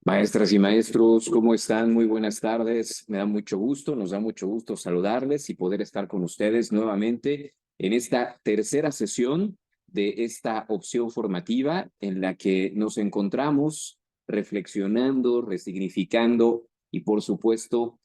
Maestras y maestros, ¿cómo están? Muy buenas tardes. Me da mucho gusto, nos da mucho gusto saludarles y poder estar con ustedes nuevamente en esta tercera sesión de esta opción formativa en la que nos encontramos reflexionando, resignificando y, por supuesto,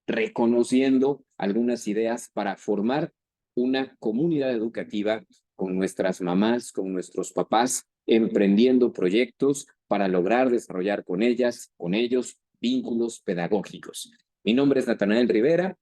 reconociendo algunas ideas para formar una comunidad educativa con nuestras mamás, con nuestros papás, emprendiendo proyectos para lograr desarrollar con ellas, con ellos, vínculos pedagógicos. Mi nombre es Natanael Rivera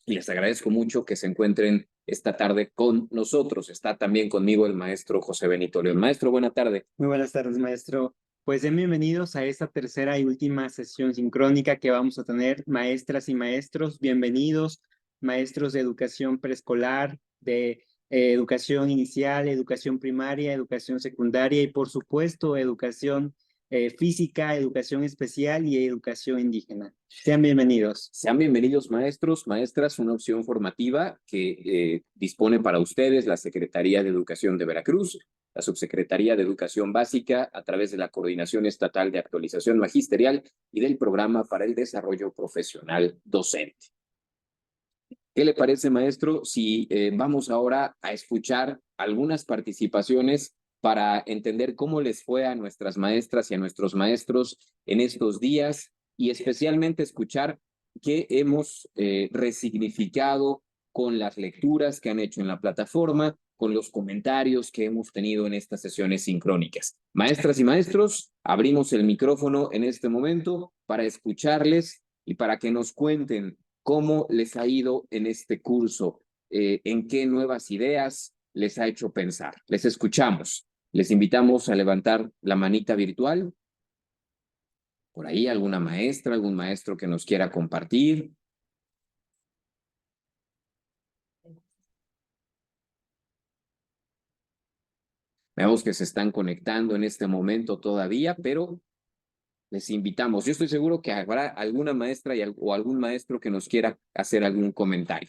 y les agradezco mucho que se encuentren esta tarde con nosotros. Está también conmigo el maestro José Benito León. Maestro, buena tarde. Muy buenas tardes, maestro. Pues bienvenidos a esta tercera y última sesión sincrónica que vamos a tener, maestras y maestros. Bienvenidos, maestros de educación preescolar, de educación inicial, educación primaria, educación secundaria y, por supuesto, educación física, educación especial y educación indígena. Sean bienvenidos. Sean bienvenidos maestros, maestras, una opción formativa que dispone para ustedes la Secretaría de Educación de Veracruz, la Subsecretaría de Educación Básica a través de la Coordinación Estatal de Actualización Magisterial y del Programa para el Desarrollo Profesional Docente. ¿Qué le parece, maestro, si vamos ahora a escuchar algunas participaciones para entender cómo les fue a nuestras maestras y a nuestros maestros en estos días y especialmente escuchar qué hemos resignificado con las lecturas que han hecho en la plataforma, con los comentarios que hemos tenido en estas sesiones sincrónicas? Maestras y maestros, abrimos el micrófono en este momento para escucharles y para que nos cuenten cómo les ha ido en este curso, en qué nuevas ideas les ha hecho pensar. Les escuchamos. Les invitamos a levantar la manita virtual. Por ahí alguna maestra, algún maestro que nos quiera compartir. Vemos que se están conectando en este momento todavía, pero les invitamos. Yo estoy seguro que habrá alguna maestra o algún maestro que nos quiera hacer algún comentario.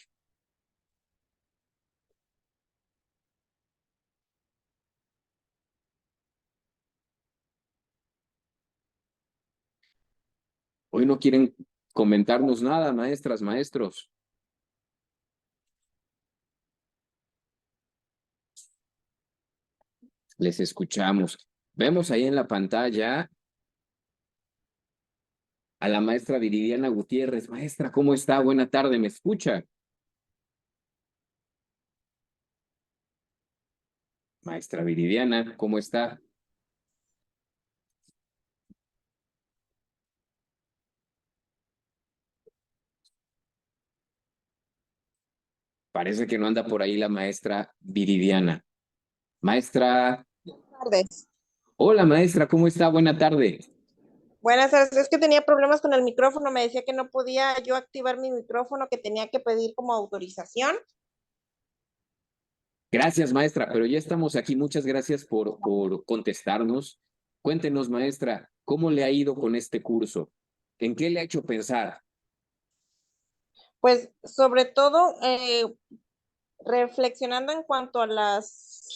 Hoy no quieren comentarnos nada, maestras, maestros. Les escuchamos. Vemos ahí en la pantalla a la maestra Viridiana Gutiérrez. Maestra, ¿cómo está? Buena tarde, ¿me escucha? Maestra Viridiana, ¿cómo está? Parece que no anda por ahí la maestra Viridiana. Maestra, Tardes. hola maestra, ¿cómo está? Buena tarde. Buenas tardes, es que tenía problemas con el micrófono, me decía que no podía yo activar mi micrófono, que tenía que pedir como autorización. Gracias, maestra, pero ya estamos aquí. Muchas gracias por contestarnos. Cuéntenos, maestra, ¿cómo le ha ido con este curso? ¿En qué le ha hecho pensar? Pues sobre todo reflexionando en cuanto a las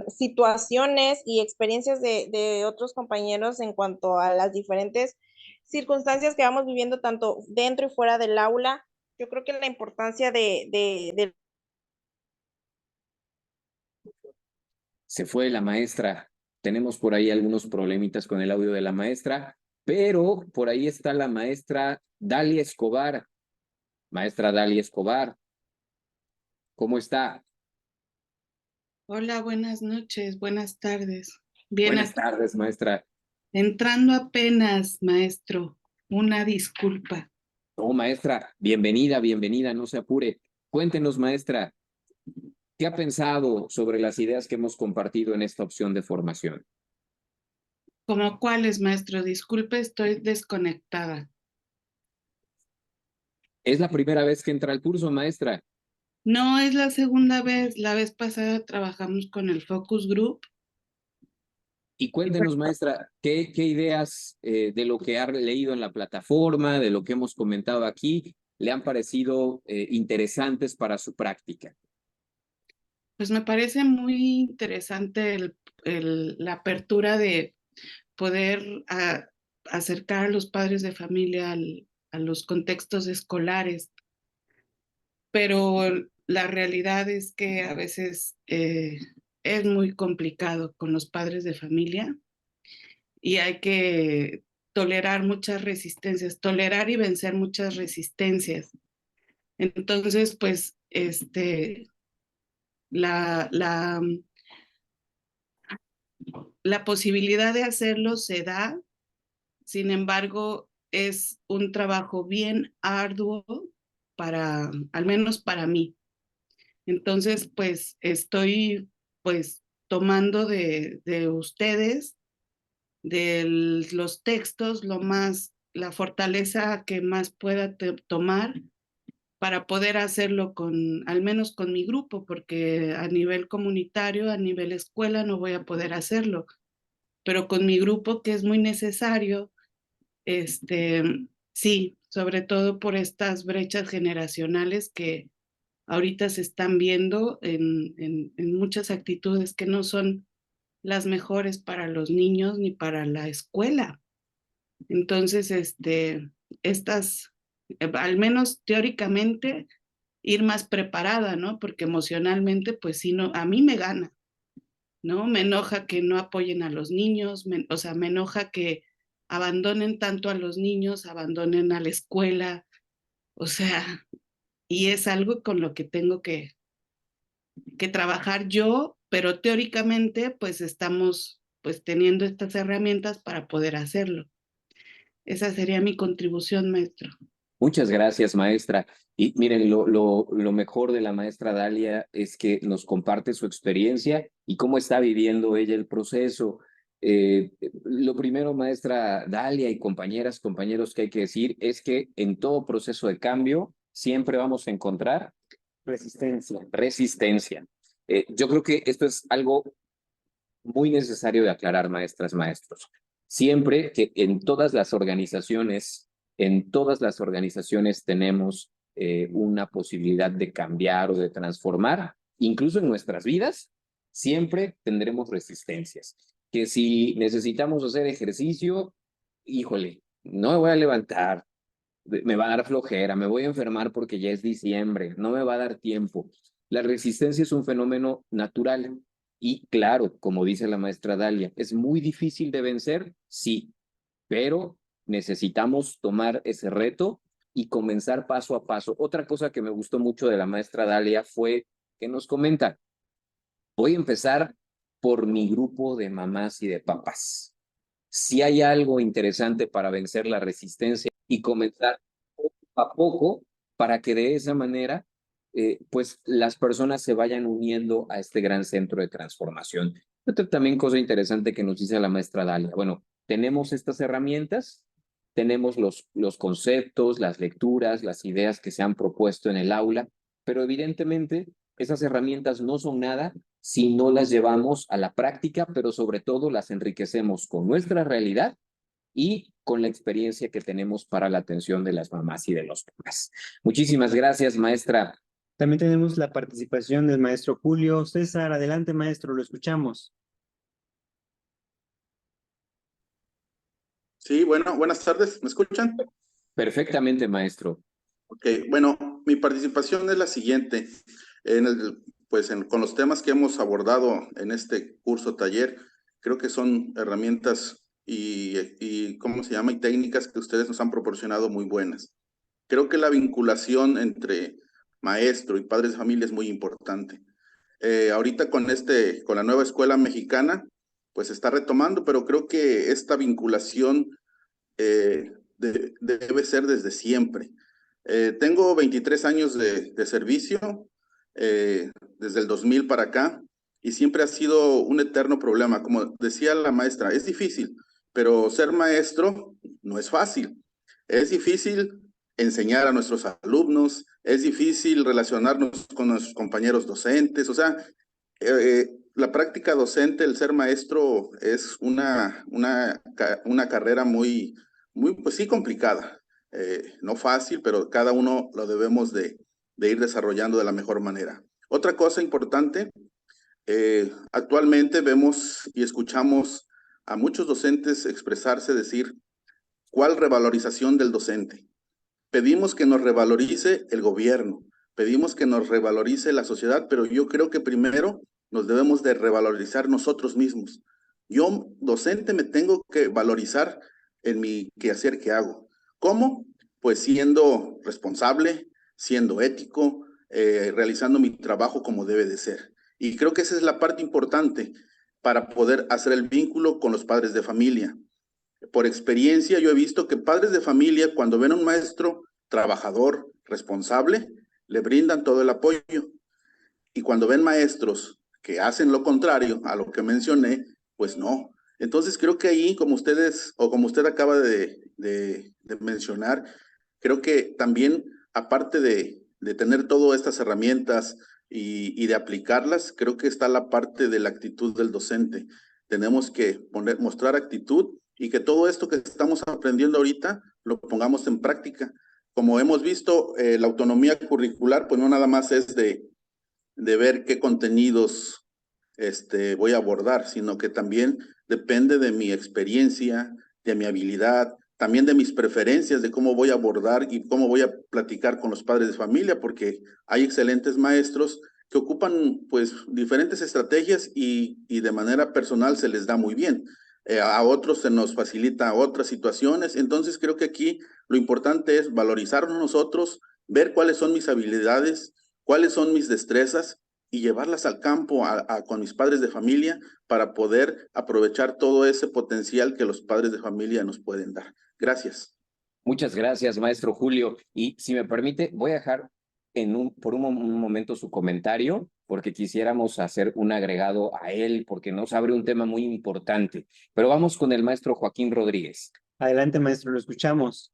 situaciones y experiencias de otros compañeros en cuanto a las diferentes circunstancias que vamos viviendo tanto dentro y fuera del aula. Yo creo que la importancia de Se fue la maestra. Tenemos por ahí algunos problemitas con el audio de la maestra, pero por ahí está la maestra Dalia Escobar. Maestra Dalia Escobar, ¿cómo está? Hola, buenas noches, buenas tardes. Bien, Buenas tardes, maestra. entrando apenas, maestro. Una disculpa. Oh, maestra, bienvenida, bienvenida, no se apure. Cuéntenos, maestra, ¿qué ha pensado sobre las ideas que hemos compartido en esta opción de formación? ¿Cómo cuáles, maestro? Disculpe, estoy desconectada. ¿Es la primera vez que entra al curso, maestra? No es la segunda vez. La vez pasada trabajamos con el Focus Group. Y cuéntenos, maestra, ¿qué ideas de lo que ha leído en la plataforma, de lo que hemos comentado aquí, le han parecido interesantes para su práctica? Pues me parece muy interesante la apertura de poder acercar a los padres de familia a los contextos escolares, pero la realidad es que a veces es muy complicado con los padres de familia y hay que tolerar muchas resistencias, tolerar y vencer muchas resistencias. Entonces, pues, la posibilidad de hacerlo se da, sin embargo, es un trabajo bien arduo al menos para mí. Entonces, pues, estoy, pues, tomando de ustedes, de los textos, la fortaleza que más pueda tomar para poder hacerlo al menos con mi grupo, porque a nivel comunitario, a nivel escuela no voy a poder hacerlo, pero con mi grupo que es muy necesario, sí, sobre todo por estas brechas generacionales que ahorita se están viendo en muchas actitudes que no son las mejores para los niños ni para la escuela. Entonces, al menos teóricamente, ir más preparada, ¿no? Porque emocionalmente, pues sí, no, a mí me gana, ¿no? Me enoja que no apoyen a los niños, o sea, me enoja que abandonen tanto a los niños, abandonen a la escuela, o sea, y es algo con lo que tengo que trabajar yo, pero teóricamente, pues estamos pues teniendo estas herramientas para poder hacerlo. Esa sería mi contribución, maestro. Muchas gracias, maestra. Y miren, lo mejor de la maestra Dalia es que nos comparte su experiencia y cómo está viviendo ella el proceso. Lo primero, maestra Dalia y compañeras, compañeros, que hay que decir es que en todo proceso de cambio siempre vamos a encontrar Resistencia. resistencia. Yo creo que esto es algo muy necesario de aclarar, maestras, maestros. Siempre que en todas las organizaciones tenemos una posibilidad de cambiar o de transformar, incluso en nuestras vidas, siempre tendremos resistencias. Que si necesitamos hacer ejercicio, híjole, no me voy a levantar, me va a dar flojera, me voy a enfermar porque ya es diciembre, no me va a dar tiempo. La resistencia es un fenómeno natural y claro, como dice la maestra Dalia, es muy difícil de vencer, sí, pero necesitamos tomar ese reto y comenzar paso a paso. Otra cosa que me gustó mucho de la maestra Dalia fue que nos comenta, voy a empezar por mi grupo de mamás y de papás. Si hay algo interesante para vencer la resistencia y comenzar poco a poco para que de esa manera pues las personas se vayan uniendo a este gran centro de transformación. Otra también cosa interesante que nos dice la maestra Dalia. Bueno, tenemos estas herramientas, tenemos los conceptos, las lecturas, las ideas que se han propuesto en el aula, pero evidentemente esas herramientas no son nada si no las llevamos a la práctica, pero sobre todo las enriquecemos con nuestra realidad y con la experiencia que tenemos para la atención de las mamás y de los papás. Muchísimas gracias, maestra. También tenemos la participación del maestro Julio César. Adelante, maestro, lo escuchamos. Sí, bueno, buenas tardes, ¿me escuchan? Perfectamente, maestro. Ok, bueno, mi participación es la siguiente. Con los temas que hemos abordado en este curso taller, creo que son herramientas y ¿cómo se llama? Y técnicas que ustedes nos han proporcionado muy buenas. Creo que la vinculación entre maestro y padres de familia es muy importante. Ahorita con la nueva escuela mexicana, pues se está retomando, pero creo que esta vinculación debe ser desde siempre. Tengo 23 años de servicio, desde el 2000 para acá, y siempre ha sido un eterno problema. Como decía la maestra, es difícil, pero ser maestro no es fácil. Es difícil enseñar a nuestros alumnos, es difícil relacionarnos con nuestros compañeros docentes, o sea, la práctica docente, el ser maestro, es una carrera muy, pues sí, complicada. No fácil, pero cada uno lo debemos de ir desarrollando de la mejor manera. Otra cosa importante, actualmente vemos y escuchamos a muchos docentes expresarse, decir, ¿cuál revalorización del docente? Pedimos que nos revalorice el gobierno, pedimos que nos revalorice la sociedad, pero yo creo que primero nos debemos de revalorizar nosotros mismos. Yo, docente, me tengo que valorizar en mi quehacer que hago. ¿Cómo? Pues siendo responsable, siendo ético, realizando mi trabajo como debe de ser. Y creo que esa es la parte importante para poder hacer el vínculo con los padres de familia. Por experiencia, yo he visto que padres de familia, cuando ven a un maestro trabajador, responsable, le brindan todo el apoyo. Y cuando ven maestros que hacen lo contrario a lo que mencioné, pues no. Entonces creo que ahí, como ustedes, o como usted acaba de mencionar, creo que también, aparte de tener todas estas herramientas y de aplicarlas, creo que está la parte de la actitud del docente. Tenemos que mostrar actitud y que todo esto que estamos aprendiendo ahorita lo pongamos en práctica. Como hemos visto, la autonomía curricular, pues no nada más es de ver qué contenidos voy a abordar, sino que también depende de mi experiencia, de mi habilidad, también de mis preferencias, de cómo voy a abordar y cómo voy a platicar con los padres de familia, porque hay excelentes maestros que ocupan pues diferentes estrategias y de manera personal se les da muy bien. A otros se nos facilita otras situaciones, entonces creo que aquí lo importante es valorizarnos nosotros, ver cuáles son mis habilidades, cuáles son mis destrezas y llevarlas al campo con mis padres de familia para poder aprovechar todo ese potencial que los padres de familia nos pueden dar. Gracias. Muchas gracias, maestro Julio. Y si me permite, voy a dejar por un momento su comentario, porque quisiéramos hacer un agregado a él, porque nos abre un tema muy importante. Pero vamos con el maestro Joaquín Rodríguez. Adelante, maestro, lo escuchamos.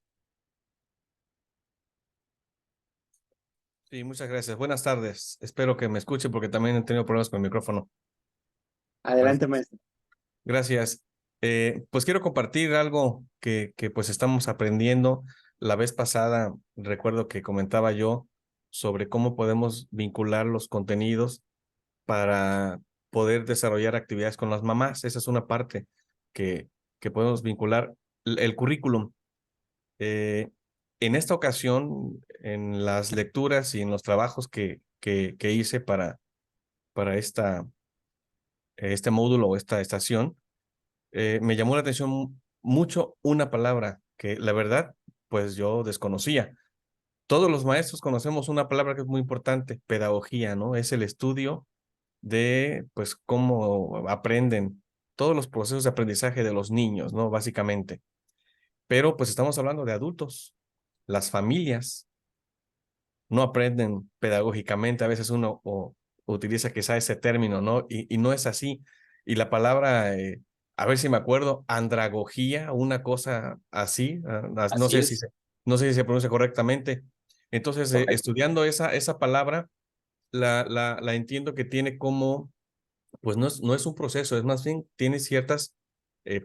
Sí, muchas gracias. Buenas tardes. Espero que me escuche porque también he tenido problemas con el micrófono. Adelante, maestro. Gracias. Pues quiero compartir algo que pues estamos aprendiendo. La vez pasada recuerdo que comentaba yo sobre cómo podemos vincular los contenidos para poder desarrollar actividades con las mamás. Esa es una parte que podemos vincular. El currículum. En esta ocasión, en las lecturas y en los trabajos que hice para este módulo o esta estación, me llamó la atención mucho una palabra que la verdad, pues yo desconocía. Todos los maestros conocemos una palabra que es muy importante, pedagogía, ¿no? Es el estudio de, pues, cómo aprenden todos los procesos de aprendizaje de los niños, ¿no? Básicamente. Pero, pues, estamos hablando de adultos. Las familias no aprenden pedagógicamente. A veces uno utiliza quizá ese término, ¿no? Y no es así. Y la palabra, a ver si me acuerdo, andragogía, una cosa así, no sé si se pronuncia correctamente. Entonces, estudiando esa palabra, la entiendo que tiene como, pues no es un proceso, es más bien, tiene ciertas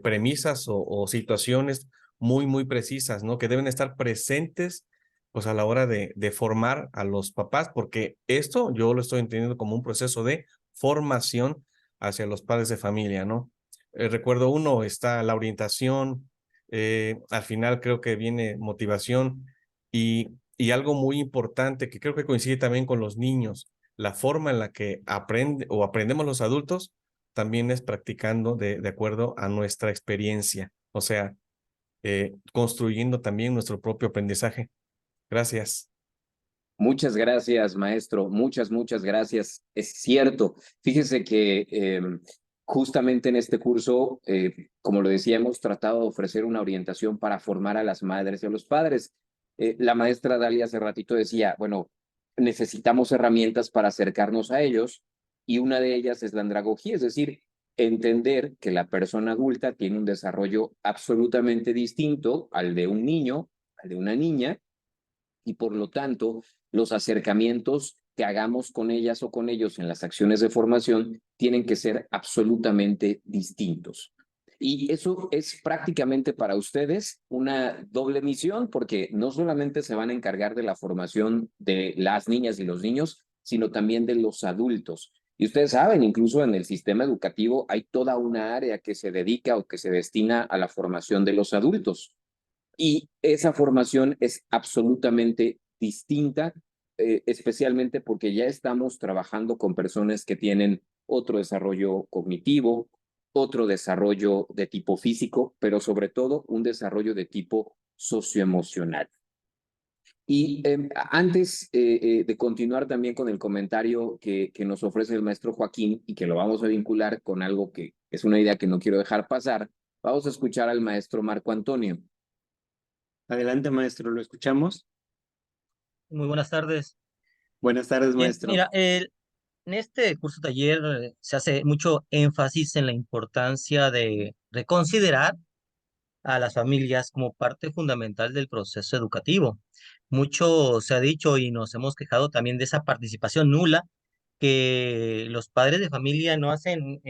premisas o situaciones muy, muy precisas, ¿no? Que deben estar presentes pues a la hora de formar a los papás, porque esto yo lo estoy entendiendo como un proceso de formación hacia los padres de familia, ¿no? Recuerdo uno, está la orientación, al final creo que viene motivación y algo muy importante que creo que coincide también con los niños, la forma en la que aprendemos los adultos también es practicando de acuerdo a nuestra experiencia, o sea, construyendo también nuestro propio aprendizaje. Gracias. Muchas gracias, maestro. Muchas gracias. Es cierto. Fíjese que justamente en este curso, como lo decía, hemos tratado de ofrecer una orientación para formar a las madres y a los padres. La maestra Dalia hace ratito decía, bueno, necesitamos herramientas para acercarnos a ellos y una de ellas es la andragogía, es decir, entender que la persona adulta tiene un desarrollo absolutamente distinto al de un niño, al de una niña, y por lo tanto los acercamientos que hagamos con ellas o con ellos en las acciones de formación tienen que ser absolutamente distintos. Y eso es prácticamente para ustedes una doble misión, porque no solamente se van a encargar de la formación de las niñas y los niños, sino también de los adultos. Y ustedes saben, incluso en el sistema educativo hay toda una área que se dedica o que se destina a la formación de los adultos. Y esa formación es absolutamente distinta, especialmente porque ya estamos trabajando con personas que tienen otro desarrollo cognitivo, otro desarrollo de tipo físico, pero sobre todo un desarrollo de tipo socioemocional. Y antes de continuar también con el comentario que nos ofrece el maestro Joaquín y que lo vamos a vincular con algo que es una idea que no quiero dejar pasar, vamos a escuchar al maestro Marco Antonio. Adelante, maestro, lo escuchamos. Muy buenas tardes. Buenas tardes, Bien, maestro. mira, en este curso taller se hace mucho énfasis en la importancia de reconsiderar a las familias como parte fundamental del proceso educativo. Mucho se ha dicho y nos hemos quejado también de esa participación nula que los padres de familia no hacen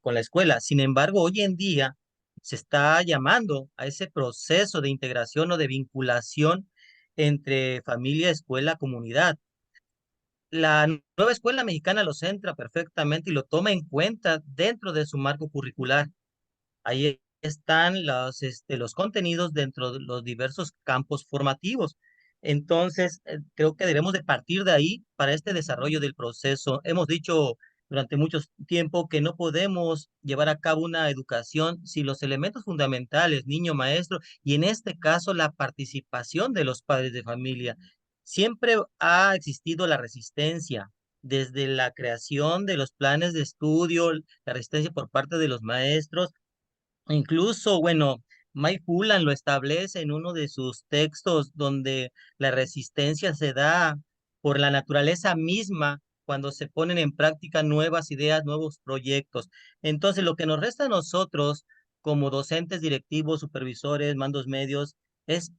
con la escuela. Sin embargo, hoy en día se está llamando a ese proceso de integración o de vinculación entre familia, escuela, comunidad. La nueva escuela mexicana lo centra perfectamente y lo toma en cuenta dentro de su marco curricular. Ahí están los contenidos dentro de los diversos campos formativos. Entonces, creo que debemos de partir de ahí para este desarrollo del proceso. Hemos dicho durante mucho tiempo que no podemos llevar a cabo una educación sin los elementos fundamentales, niño, maestro, y en este caso la participación de los padres de familia. Siempre ha existido la resistencia desde la creación de los planes de estudio, la resistencia por parte de los maestros. Incluso, bueno, Mike Fulan lo establece en uno de sus textos donde la resistencia se da por la naturaleza misma cuando se ponen en práctica nuevas ideas, nuevos proyectos. Entonces, lo que nos resta a nosotros como docentes, directivos, supervisores, mandos medios, es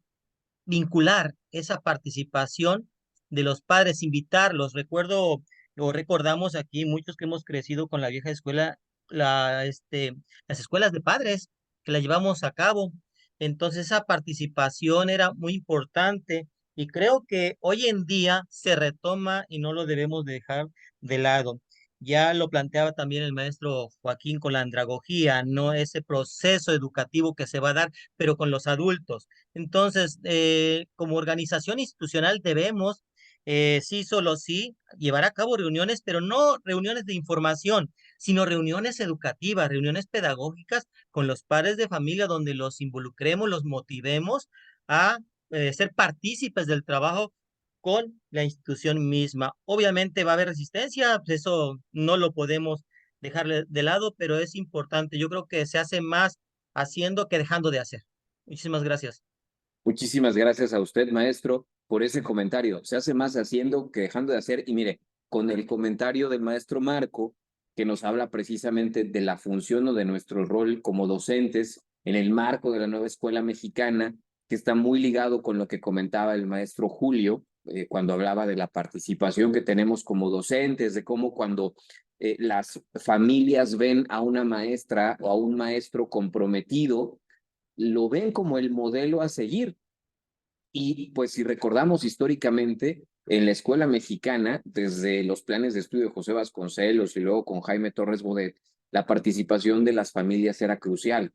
vincular esa participación de los padres, invitarlos. Recuerdo o recordamos aquí muchos que hemos crecido con la vieja escuela, las escuelas de padres que la llevamos a cabo. Entonces esa participación era muy importante y creo que hoy en día se retoma y no lo debemos dejar de lado. Ya lo planteaba también el maestro Joaquín con la andragogía, no ese proceso educativo que se va a dar, pero con los adultos. Entonces, como organización institucional debemos, sí, solo sí, llevar a cabo reuniones, pero no reuniones de información, sino reuniones educativas, reuniones pedagógicas con los padres de familia donde los involucremos, los motivemos a ser partícipes del trabajo con la institución misma. Obviamente va a haber resistencia, pues eso no lo podemos dejar de lado, pero es importante. Yo creo que se hace más haciendo que dejando de hacer. Muchísimas gracias. Muchísimas gracias a usted, maestro, por ese comentario. Se hace más haciendo que dejando de hacer. Y mire, con el comentario del maestro Marco, que nos habla precisamente de la función o de nuestro rol como docentes en el marco de la nueva escuela mexicana, que está muy ligado con lo que comentaba el maestro Julio, cuando hablaba de la participación que tenemos como docentes, de cómo cuando las familias ven a una maestra o a un maestro comprometido, lo ven como el modelo a seguir. Y pues si recordamos históricamente, en la escuela mexicana, desde los planes de estudio de José Vasconcelos y luego con Jaime Torres Bodet, la participación de las familias era crucial.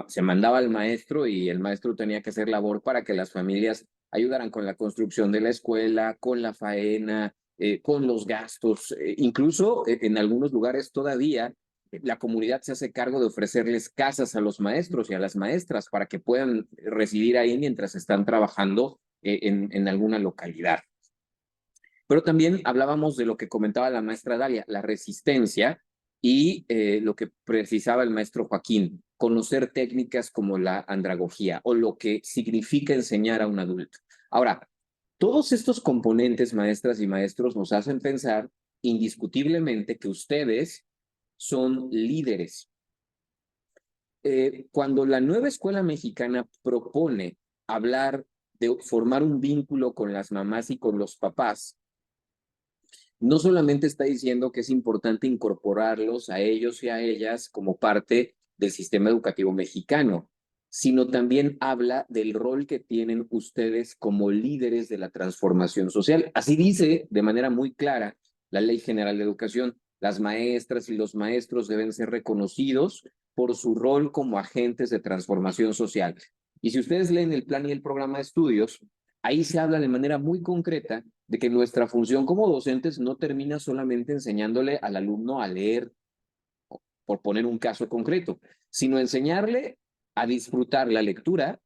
Se mandaba al maestro y el maestro tenía que hacer labor para que las familias ayudaran con la construcción de la escuela, con la faena, con los gastos. Incluso en algunos lugares todavía la comunidad se hace cargo de ofrecerles casas a los maestros y a las maestras para que puedan residir ahí mientras están trabajando en alguna localidad. Pero también hablábamos de lo que comentaba la maestra Dalia, la resistencia y lo que precisaba el maestro Joaquín, conocer técnicas como la andragogía o lo que significa enseñar a un adulto. Ahora, todos estos componentes, maestras y maestros, nos hacen pensar indiscutiblemente que ustedes son líderes. Cuando la nueva escuela mexicana propone hablar de formar un vínculo con las mamás y con los papás, no solamente está diciendo que es importante incorporarlos a ellos y a ellas como parte del sistema educativo mexicano, sino también habla del rol que tienen ustedes como líderes de la transformación social. Así dice de manera muy clara la Ley General de Educación. Las maestras y los maestros deben ser reconocidos por su rol como agentes de transformación social. Y si ustedes leen el plan y el programa de estudios, ahí se habla de manera muy concreta de que nuestra función como docentes no termina solamente enseñándole al alumno a leer, por poner un caso concreto, sino enseñarle a disfrutar la lectura,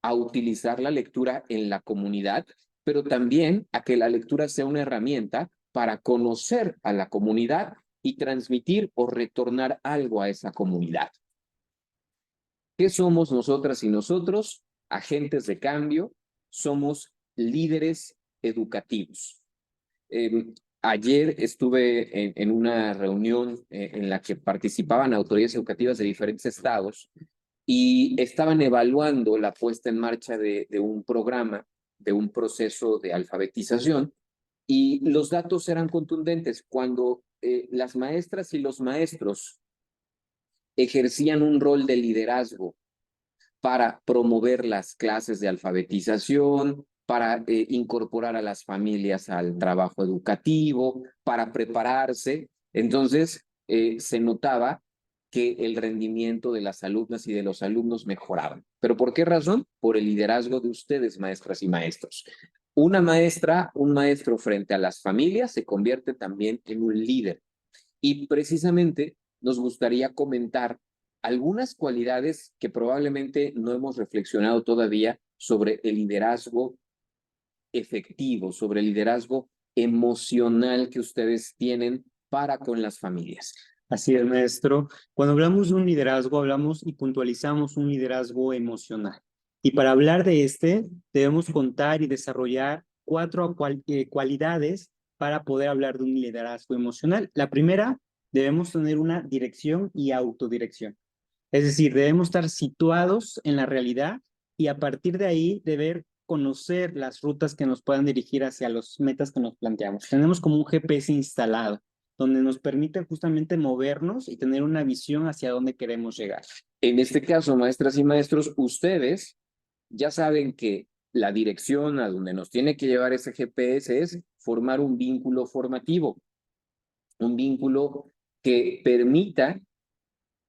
a utilizar la lectura en la comunidad, pero también a que la lectura sea una herramienta para conocer a la comunidad y transmitir o retornar algo a esa comunidad. ¿Qué somos nosotras y nosotros? Agentes de cambio, somos líderes educativos. Ayer estuve en una reunión en la que participaban autoridades educativas de diferentes estados y estaban evaluando la puesta en marcha de un programa, de un proceso de alfabetización, y los datos eran contundentes. Cuando las maestras y los maestros ejercían un rol de liderazgo para promover las clases de alfabetización, para incorporar a las familias al trabajo educativo, para prepararse, entonces se notaba que el rendimiento de las alumnas y de los alumnos mejoraba. ¿Pero por qué razón? Por el liderazgo de ustedes, maestras y maestros. Una maestra, un maestro frente a las familias se convierte también en un líder. Y precisamente nos gustaría comentar algunas cualidades que probablemente no hemos reflexionado todavía sobre el liderazgo efectivo, sobre el liderazgo emocional que ustedes tienen para con las familias. Así es, maestro. Cuando hablamos de un liderazgo, hablamos y puntualizamos un liderazgo emocional. Y para hablar de este, debemos contar y desarrollar cuatro cualidades para poder hablar de un liderazgo emocional. La primera, debemos tener una dirección y autodirección. Es decir, debemos estar situados en la realidad y a partir de ahí deber conocer las rutas que nos puedan dirigir hacia las metas que nos planteamos. Tenemos como un GPS instalado, donde nos permite justamente movernos y tener una visión hacia dónde queremos llegar. En este caso, maestras y maestros, ustedes ya saben que la dirección a donde nos tiene que llevar ese GPS es formar un vínculo formativo, un vínculo que permita,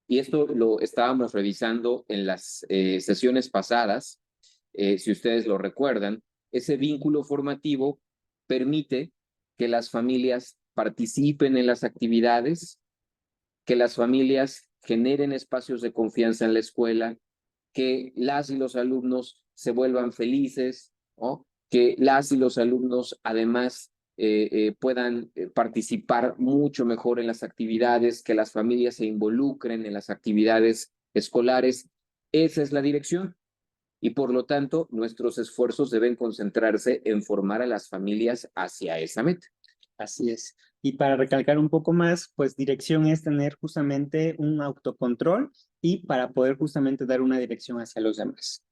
y esto lo estábamos revisando en las sesiones pasadas, si ustedes lo recuerdan, ese vínculo formativo permite que las familias participen en las actividades, que las familias generen espacios de confianza en la escuela, que las y los alumnos se vuelvan felices, ¿no? Que las y los alumnos además puedan participar mucho mejor en las actividades, que las familias se involucren en las actividades escolares. Esa es la dirección. Y por lo tanto, nuestros esfuerzos deben concentrarse en formar a las familias hacia esa meta. Así es. Y para recalcar un poco más, pues dirección es tener justamente un autocontrol y para poder justamente dar una dirección hacia los demás.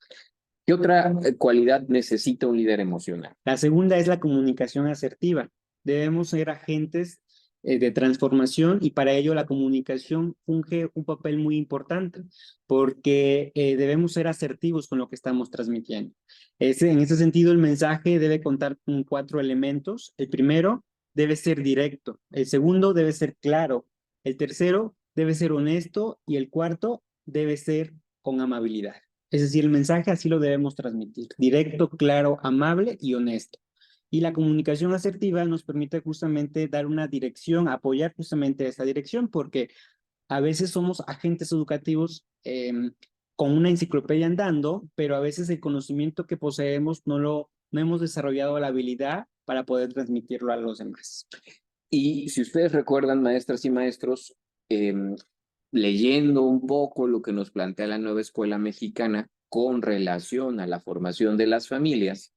¿Qué otra cualidad necesita un líder emocional? La segunda es la comunicación asertiva. Debemos ser agentes de transformación y para ello la comunicación funge un papel muy importante porque debemos ser asertivos con lo que estamos transmitiendo. En ese sentido, el mensaje debe contar con 4 elementos. El primero debe ser directo, el segundo debe ser claro, el tercero debe ser honesto y el cuarto debe ser con amabilidad. Es decir, el mensaje así lo debemos transmitir, directo, claro, amable y honesto. Y la comunicación asertiva nos permite justamente dar una dirección, apoyar justamente esa dirección, porque a veces somos agentes educativos con una enciclopedia andando, pero a veces el conocimiento que poseemos no hemos desarrollado la habilidad para poder transmitirlo a los demás. Y si ustedes recuerdan, maestras y maestros, leyendo un poco lo que nos plantea la nueva escuela mexicana con relación a la formación de las familias,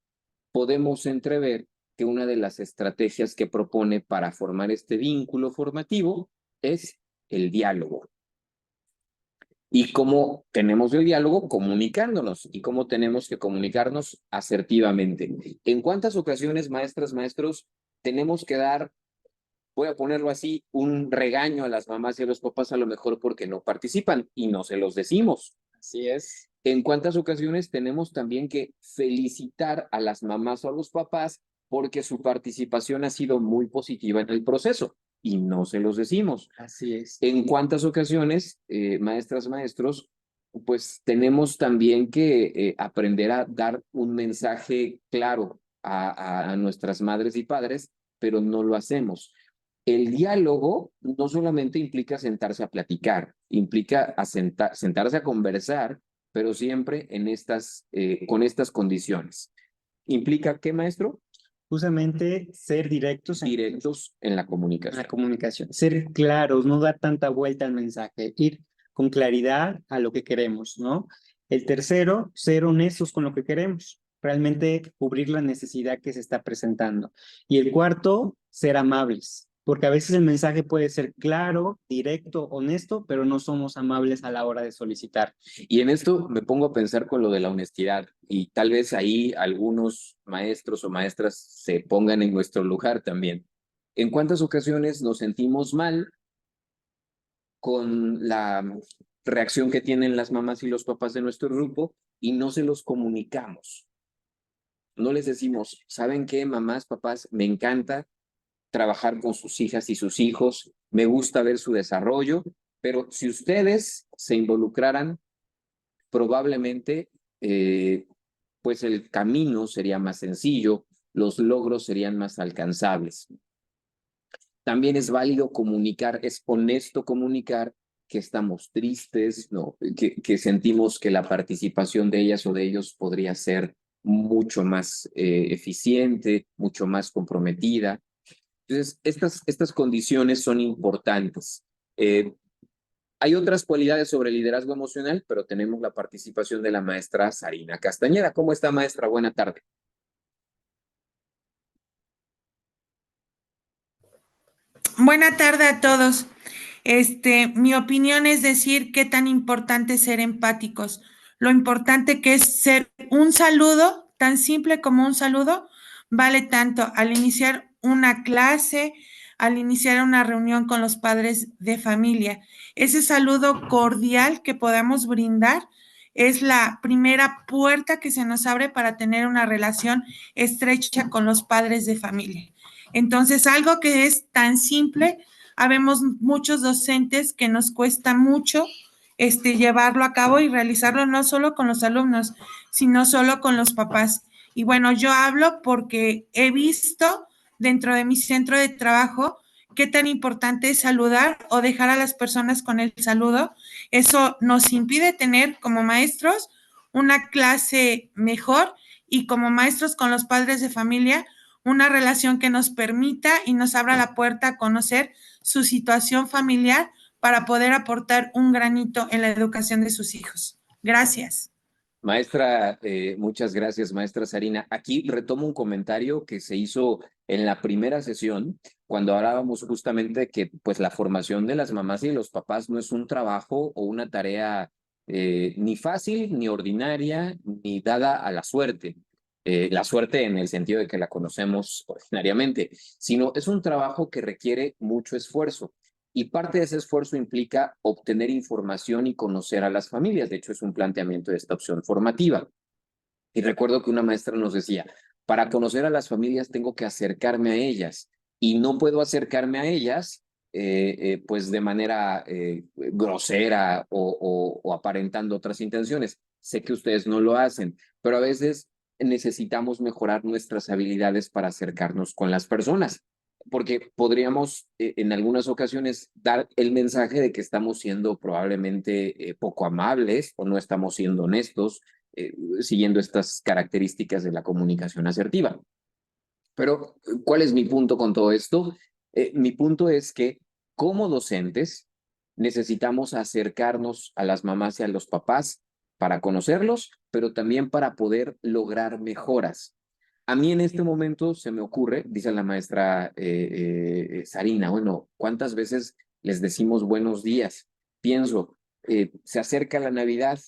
podemos entrever que una de las estrategias que propone para formar este vínculo formativo es el diálogo. Y cómo tenemos el diálogo comunicándonos y cómo tenemos que comunicarnos asertivamente. ¿En cuántas ocasiones, maestras, maestros, tenemos que dar, voy a ponerlo así, un regaño a las mamás y a los papás a lo mejor porque no participan y no se los decimos? Así es. ¿En cuántas ocasiones tenemos también que felicitar a las mamás o a los papás porque su participación ha sido muy positiva en el proceso? y no se los decimos. Así es. ¿En cuántas ocasiones, maestras, maestros, pues tenemos también que aprender a dar un mensaje claro a nuestras madres y padres, pero no lo hacemos? El diálogo no solamente implica sentarse a platicar, implica sentarse a conversar, pero siempre con estas condiciones. ¿Implica qué, maestro? Justamente ser directos Directos en la en comunicación. la comunicación, ser claros, no dar tanta vuelta al mensaje, ir con claridad a lo que queremos, ¿no? El tercero, ser honestos con lo que queremos, realmente cubrir la necesidad que se está presentando. Y el cuarto, ser amables, porque a veces el mensaje puede ser claro, directo, honesto, pero no somos amables a la hora de solicitar. Y en esto me pongo a pensar con lo de la honestidad, y tal vez ahí algunos maestros o maestras se pongan en nuestro lugar también. ¿En cuántas ocasiones nos sentimos mal con la reacción que tienen las mamás y los papás de nuestro grupo y no se los comunicamos? No les decimos, ¿saben qué, mamás, papás? Me encanta trabajar con sus hijas y sus hijos, me gusta ver su desarrollo, pero si ustedes se involucraran, probablemente pues el camino sería más sencillo, los logros serían más alcanzables. También es válido comunicar, es honesto comunicar que estamos tristes, ¿no? que sentimos que la participación de ellas o de ellos podría ser mucho más eficiente, mucho más comprometida. Entonces, estas condiciones son importantes. Hay otras cualidades sobre el liderazgo emocional, pero tenemos la participación de la maestra Sarina Castañeda. ¿Cómo está, maestra? Buena tarde. Buena tarde a todos. Mi opinión es decir qué tan importante es ser empáticos. Lo importante que es ser un saludo, tan simple como un saludo, vale tanto al iniciar una clase, al iniciar una reunión con los padres de familia. Ese saludo cordial que podamos brindar es la primera puerta que se nos abre para tener una relación estrecha con los padres de familia. Entonces, algo que es tan simple, habemos muchos docentes que nos cuesta mucho llevarlo a cabo y realizarlo no solo con los alumnos, sino solo con los papás. Y bueno, yo hablo porque he visto dentro de mi centro de trabajo qué tan importante es saludar o dejar a las personas con el saludo. Eso nos impide tener como maestros una clase mejor y como maestros con los padres de familia una relación que nos permita y nos abra la puerta a conocer su situación familiar para poder aportar un granito en la educación de sus hijos. Gracias. Maestra, muchas gracias, maestra Sarina. Aquí retomo un comentario que se hizo en la primera sesión, cuando hablábamos justamente de que pues la formación de las mamás y los papás no es un trabajo o una tarea ni fácil, ni ordinaria, ni dada a la suerte. La suerte en el sentido de que la conocemos ordinariamente, sino es un trabajo que requiere mucho esfuerzo. Y parte de ese esfuerzo implica obtener información y conocer a las familias. De hecho, es un planteamiento de esta opción formativa. Y recuerdo que una maestra nos decía, para conocer a las familias tengo que acercarme a ellas y no puedo acercarme a ellas pues de manera grosera o aparentando otras intenciones. Sé que ustedes no lo hacen, pero a veces necesitamos mejorar nuestras habilidades para acercarnos con las personas, porque podríamos en algunas ocasiones dar el mensaje de que estamos siendo probablemente poco amables o no estamos siendo honestos, siguiendo estas características de la comunicación asertiva. Pero, ¿cuál es mi punto con todo esto? Mi punto es que como docentes necesitamos acercarnos a las mamás y a los papás para conocerlos, pero también para poder lograr mejoras. A mí en este momento se me ocurre, dice la maestra Sarina, bueno, ¿cuántas veces les decimos buenos días? Pienso, se acerca la Navidad,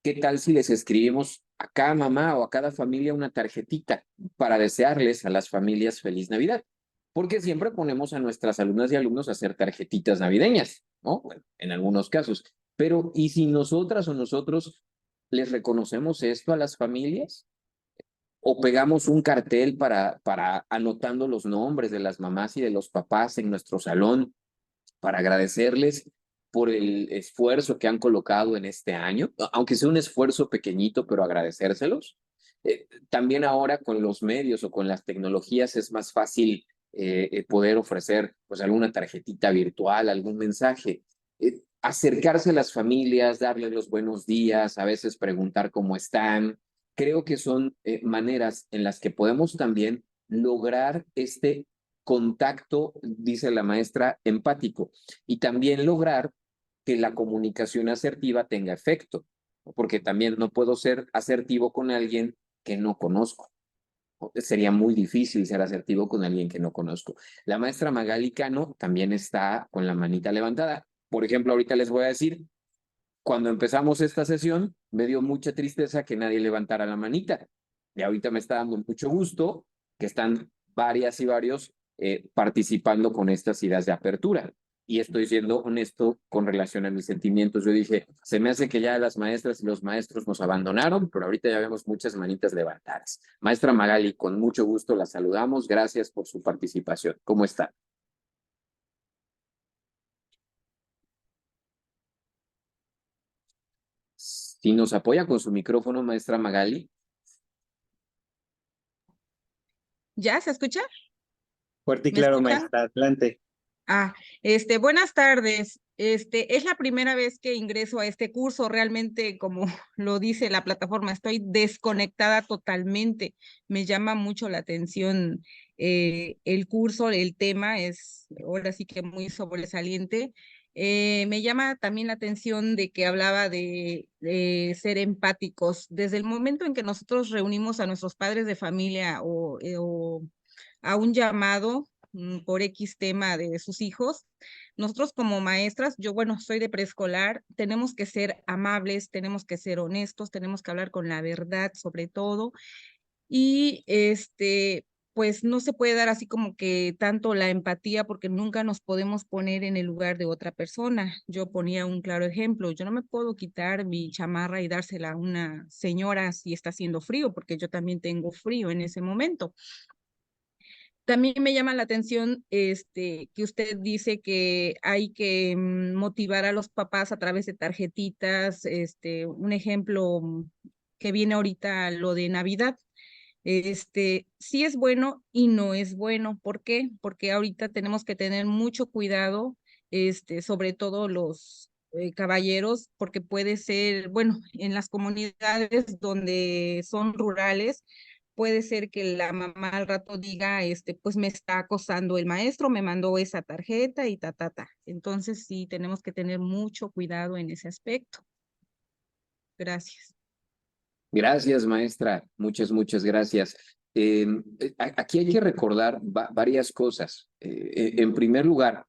¿qué tal si les escribimos a cada mamá o a cada familia una tarjetita para desearles a las familias feliz Navidad? Porque siempre ponemos a nuestras alumnas y alumnos a hacer tarjetitas navideñas, ¿no? Bueno, en algunos casos. Pero, ¿y si nosotras o nosotros les reconocemos esto a las familias? o pegamos un cartel para anotando los nombres de las mamás y de los papás en nuestro salón para agradecerles por el esfuerzo que han colocado en este año, aunque sea un esfuerzo pequeñito, pero agradecérselos. También ahora con los medios o con las tecnologías es más fácil poder ofrecer pues alguna tarjetita virtual, algún mensaje. Acercarse a las familias, darles los buenos días, a veces preguntar cómo están. Creo que son maneras en las que podemos también lograr este contacto, dice la maestra, empático, y también lograr que la comunicación asertiva tenga efecto, porque también no puedo ser asertivo con alguien que no conozco. Sería muy difícil ser asertivo con alguien que no conozco. La maestra Magali Cano también está con la manita levantada. Por ejemplo, ahorita les voy a decir, cuando empezamos esta sesión, me dio mucha tristeza que nadie levantara la manita. Y ahorita me está dando mucho gusto que están varias y varios participando con estas ideas de apertura. Y estoy siendo honesto con relación a mis sentimientos. Yo dije, se me hace que ya las maestras y los maestros nos abandonaron, pero ahorita ya vemos muchas manitas levantadas. Maestra Magali, con mucho gusto la saludamos. Gracias por su participación. ¿Cómo está? Si nos apoya con su micrófono, maestra Magali. ¿Ya se escucha? Fuerte y ¿Me claro, escuchan? maestra, adelante. Buenas tardes. Es la primera vez que ingreso a este curso. Realmente, como lo dice la plataforma, estoy desconectada totalmente. Me llama mucho la atención el curso, el tema es ahora sí que muy sobresaliente. Me llama también la atención de que hablaba de ser empáticos. Desde el momento en que nosotros reunimos a nuestros padres de familia o a un llamado por X tema de sus hijos, nosotros como maestras, yo bueno, soy de preescolar, tenemos que ser amables, tenemos que ser honestos, tenemos que hablar con la verdad sobre todo, y pues no se puede dar así como que tanto la empatía porque nunca nos podemos poner en el lugar de otra persona. Yo ponía un claro ejemplo, yo no me puedo quitar mi chamarra y dársela a una señora si está haciendo frío, porque yo también tengo frío en ese momento. También me llama la atención que usted dice que hay que motivar a los papás a través de tarjetitas. Un ejemplo que viene ahorita, lo de Navidad. Sí es bueno y no es bueno. ¿Por qué? Porque ahorita tenemos que tener mucho cuidado, sobre todo los caballeros, porque puede ser, bueno, en las comunidades donde son rurales, puede ser que la mamá al rato diga, pues me está acosando el maestro, me mandó esa tarjeta y ta. Entonces sí, tenemos que tener mucho cuidado en ese aspecto. Gracias. Gracias, maestra. Muchas gracias. Aquí hay que recordar varias cosas. En primer lugar,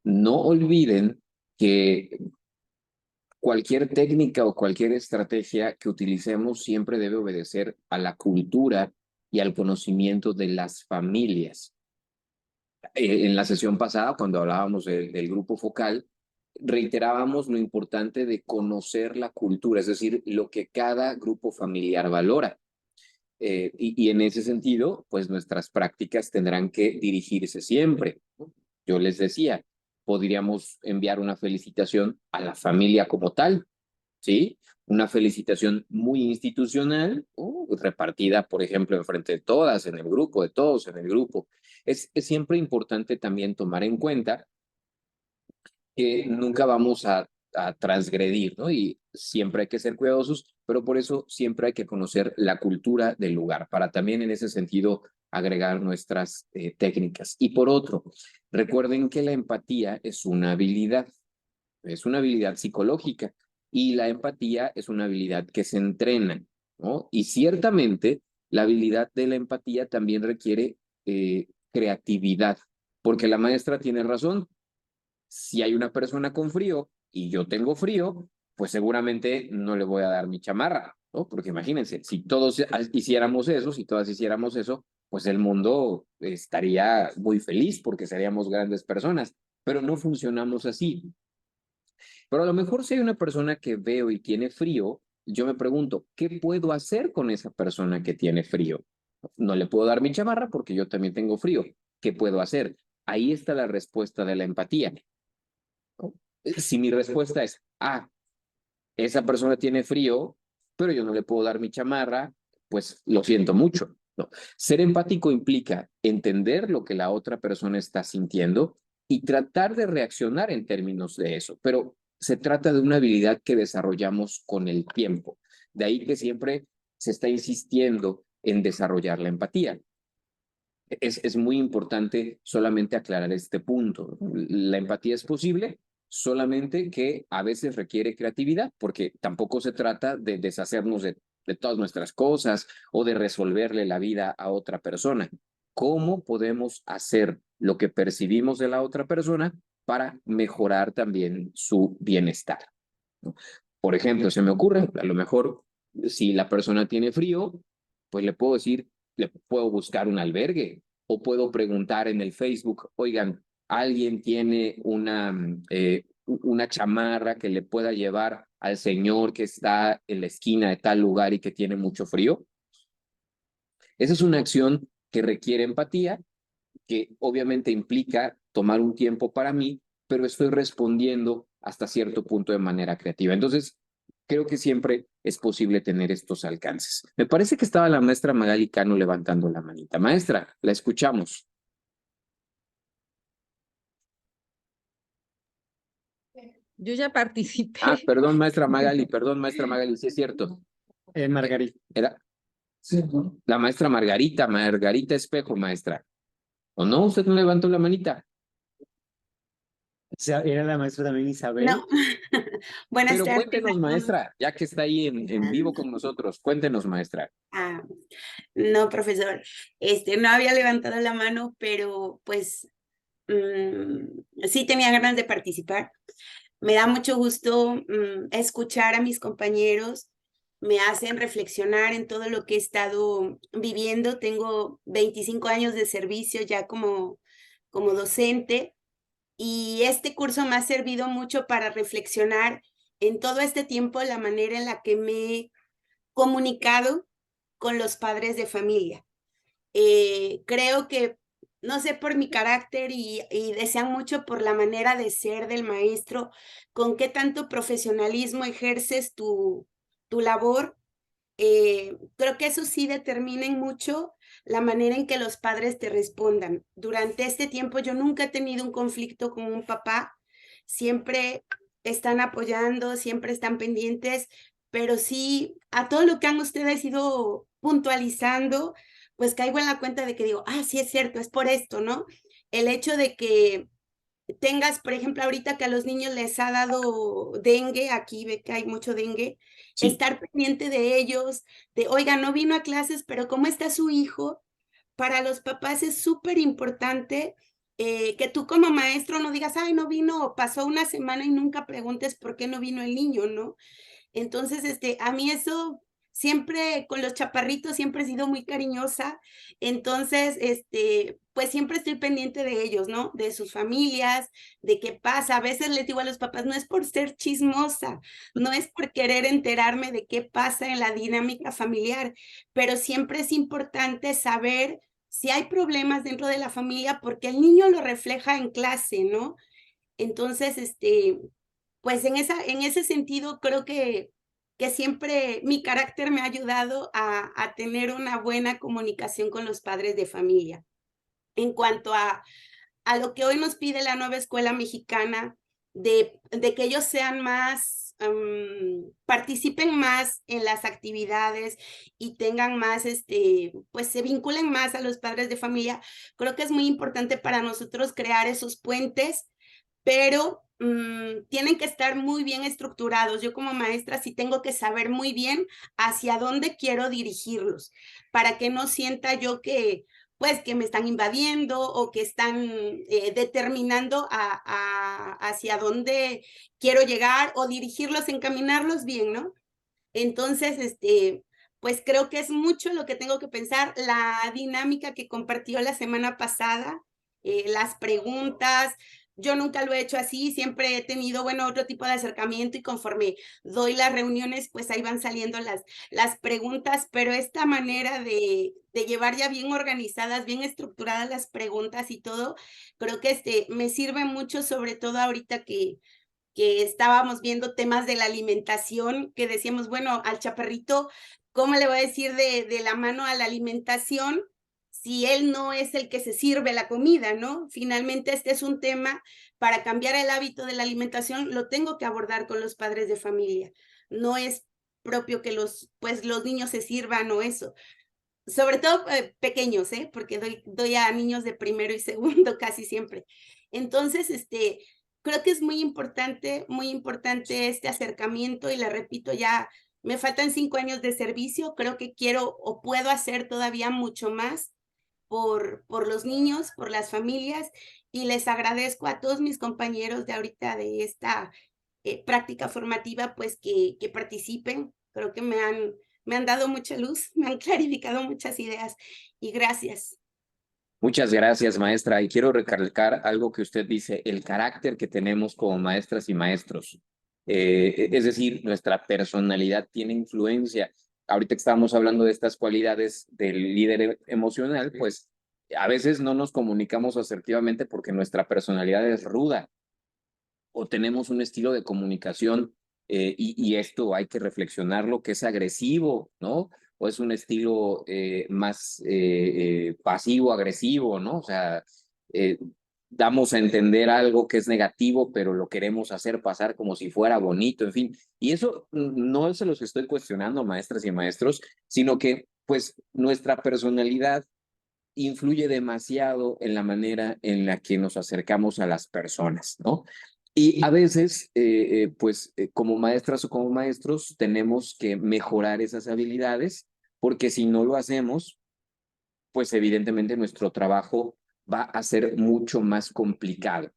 no olviden que cualquier técnica o cualquier estrategia que utilicemos siempre debe obedecer a la cultura y al conocimiento de las familias. En la sesión pasada, cuando hablábamos del grupo focal, reiterábamos lo importante de conocer la cultura, es decir, lo que cada grupo familiar valora. Y en ese sentido, pues nuestras prácticas tendrán que dirigirse siempre. Yo les decía, podríamos enviar una felicitación a la familia como tal, ¿sí? Una felicitación muy institucional, repartida, por ejemplo, enfrente de todas, en el grupo, de todos en el grupo. Es siempre importante también tomar en cuenta que nunca vamos a transgredir, ¿no? Y siempre hay que ser cuidadosos, pero por eso siempre hay que conocer la cultura del lugar, para también en ese sentido agregar nuestras técnicas. Y por otro, recuerden que la empatía es una habilidad psicológica, y la empatía es una habilidad que se entrena, ¿no? Y ciertamente la habilidad de la empatía también requiere creatividad, porque la maestra tiene razón. Si hay una persona con frío y yo tengo frío, pues seguramente no le voy a dar mi chamarra, ¿no? Porque imagínense, si todos hiciéramos eso, si todas hiciéramos eso, pues el mundo estaría muy feliz porque seríamos grandes personas, pero no funcionamos así. Pero a lo mejor si hay una persona que veo y tiene frío, yo me pregunto, ¿qué puedo hacer con esa persona que tiene frío? No le puedo dar mi chamarra porque yo también tengo frío. ¿Qué puedo hacer? Ahí está la respuesta de la empatía. Si mi respuesta es, esa persona tiene frío, pero yo no le puedo dar mi chamarra, pues lo siento mucho. No. Ser empático implica entender lo que la otra persona está sintiendo y tratar de reaccionar en términos de eso, pero se trata de una habilidad que desarrollamos con el tiempo. De ahí que siempre se está insistiendo en desarrollar la empatía. Es muy importante solamente aclarar este punto. La empatía es posible, solamente que a veces requiere creatividad, porque tampoco se trata de deshacernos de todas nuestras cosas o de resolverle la vida a otra persona. ¿Cómo podemos hacer lo que percibimos de la otra persona para mejorar también su bienestar? ¿No? Por ejemplo, se me ocurre, a lo mejor si la persona tiene frío, pues le puedo decir, le puedo buscar un albergue o puedo preguntar en el Facebook, oigan, ¿alguien tiene una chamarra que le pueda llevar al señor que está en la esquina de tal lugar y que tiene mucho frío? Esa es una acción que requiere empatía, que obviamente implica tomar un tiempo para mí, pero estoy respondiendo hasta cierto punto de manera creativa. Entonces, creo que siempre es posible tener estos alcances. Me parece que estaba la maestra Magali Cano levantando la manita. Maestra, la escuchamos. Yo ya participé. Perdón, maestra Magali, sí es cierto. Margarita. Era la maestra Margarita Espejo, maestra. ¿O no? ¿Usted no levantó la manita? O sea, era la maestra también Isabel. No. Buenas Pero tardes. cuéntenos, maestra, ya que está ahí en vivo con nosotros. Cuéntenos, maestra. No, profesor. No había levantado la mano, pero pues sí tenía ganas de participar. Me da mucho gusto escuchar a mis compañeros. Me hacen reflexionar en todo lo que he estado viviendo. Tengo 25 años de servicio ya como docente. Y este curso me ha servido mucho para reflexionar en todo este tiempo la manera en la que me he comunicado con los padres de familia. Creo que, no sé, por mi carácter y desean mucho por la manera de ser del maestro, con qué tanto profesionalismo ejerces tu labor. Creo que eso sí determina mucho la manera en que los padres te respondan. Durante este tiempo yo nunca he tenido un conflicto con un papá, siempre están apoyando, siempre están pendientes, pero sí, a todo lo que han ustedes ido puntualizando, pues caigo en la cuenta de que digo, sí es cierto, es por esto, ¿no? El hecho de que tengas, por ejemplo, ahorita que a los niños les ha dado dengue, aquí ve que hay mucho dengue, Sí. Estar pendiente de ellos, de, oiga, no vino a clases, pero ¿cómo está su hijo? Para los papás es súper importante que tú como maestro no digas, no vino, o pasó una semana y nunca preguntes por qué no vino el niño, ¿no? Entonces, a mí eso siempre, con los chaparritos, siempre he sido muy cariñosa. Entonces, pues siempre estoy pendiente de ellos, ¿no? De sus familias, de qué pasa. A veces les digo a los papás, no es por ser chismosa, no es por querer enterarme de qué pasa en la dinámica familiar, pero siempre es importante saber si hay problemas dentro de la familia, porque el niño lo refleja en clase, ¿no? Entonces, pues en ese sentido creo que siempre mi carácter me ha ayudado a tener una buena comunicación con los padres de familia. En cuanto a lo que hoy nos pide la nueva escuela mexicana, de que ellos sean más, participen más en las actividades y tengan más, pues se vinculen más a los padres de familia, creo que es muy importante para nosotros crear esos puentes, pero tienen que estar muy bien estructurados. Yo como maestra sí tengo que saber muy bien hacia dónde quiero dirigirlos, para que no sienta yo que me están invadiendo o que están determinando hacia dónde quiero llegar, o dirigirlos, encaminarlos bien, ¿no? Entonces, pues creo que es mucho lo que tengo que pensar. La dinámica que compartió la semana pasada, las preguntas, Yo nunca lo he hecho así, siempre he tenido, bueno, otro tipo de acercamiento y conforme doy las reuniones, pues ahí van saliendo las preguntas, pero esta manera de llevar ya bien organizadas, bien estructuradas las preguntas y todo, creo que me sirve mucho, sobre todo ahorita que estábamos viendo temas de la alimentación, que decíamos, bueno, al chaparrito, ¿cómo le voy a decir de la mano a la alimentación si él no es el que se sirve la comida, ¿no? Finalmente este es un tema para cambiar el hábito de la alimentación, lo tengo que abordar con los padres de familia. No es propio que pues, los niños se sirvan o eso. Sobre todo pequeños, porque doy a niños de primero y segundo casi siempre. Entonces, creo que es muy importante este acercamiento y le repito, ya me faltan 5 años de servicio, creo que quiero o puedo hacer todavía mucho más por los niños, por las familias, y les agradezco a todos mis compañeros de ahorita de esta práctica formativa, pues que participen. Creo que me han dado mucha luz, me han clarificado muchas ideas y gracias. Muchas gracias, maestra. Y quiero recalcar algo que usted dice, el carácter que tenemos como maestras y maestros. Es decir, nuestra personalidad tiene influencia. Ahorita que estábamos hablando de estas cualidades del líder emocional, pues a veces no nos comunicamos asertivamente porque nuestra personalidad es ruda o tenemos un estilo de comunicación y esto hay que reflexionarlo, que es agresivo, ¿no? O es un estilo más pasivo-agresivo, ¿no? O sea, damos a entender algo que es negativo, pero lo queremos hacer pasar como si fuera bonito, en fin. Y eso no se los estoy cuestionando, maestras y maestros, sino que, pues, nuestra personalidad influye demasiado en la manera en la que nos acercamos a las personas, ¿no? Y a veces, como maestras o como maestros, tenemos que mejorar esas habilidades, porque si no lo hacemos, pues evidentemente nuestro trabajo va a ser mucho más complicado.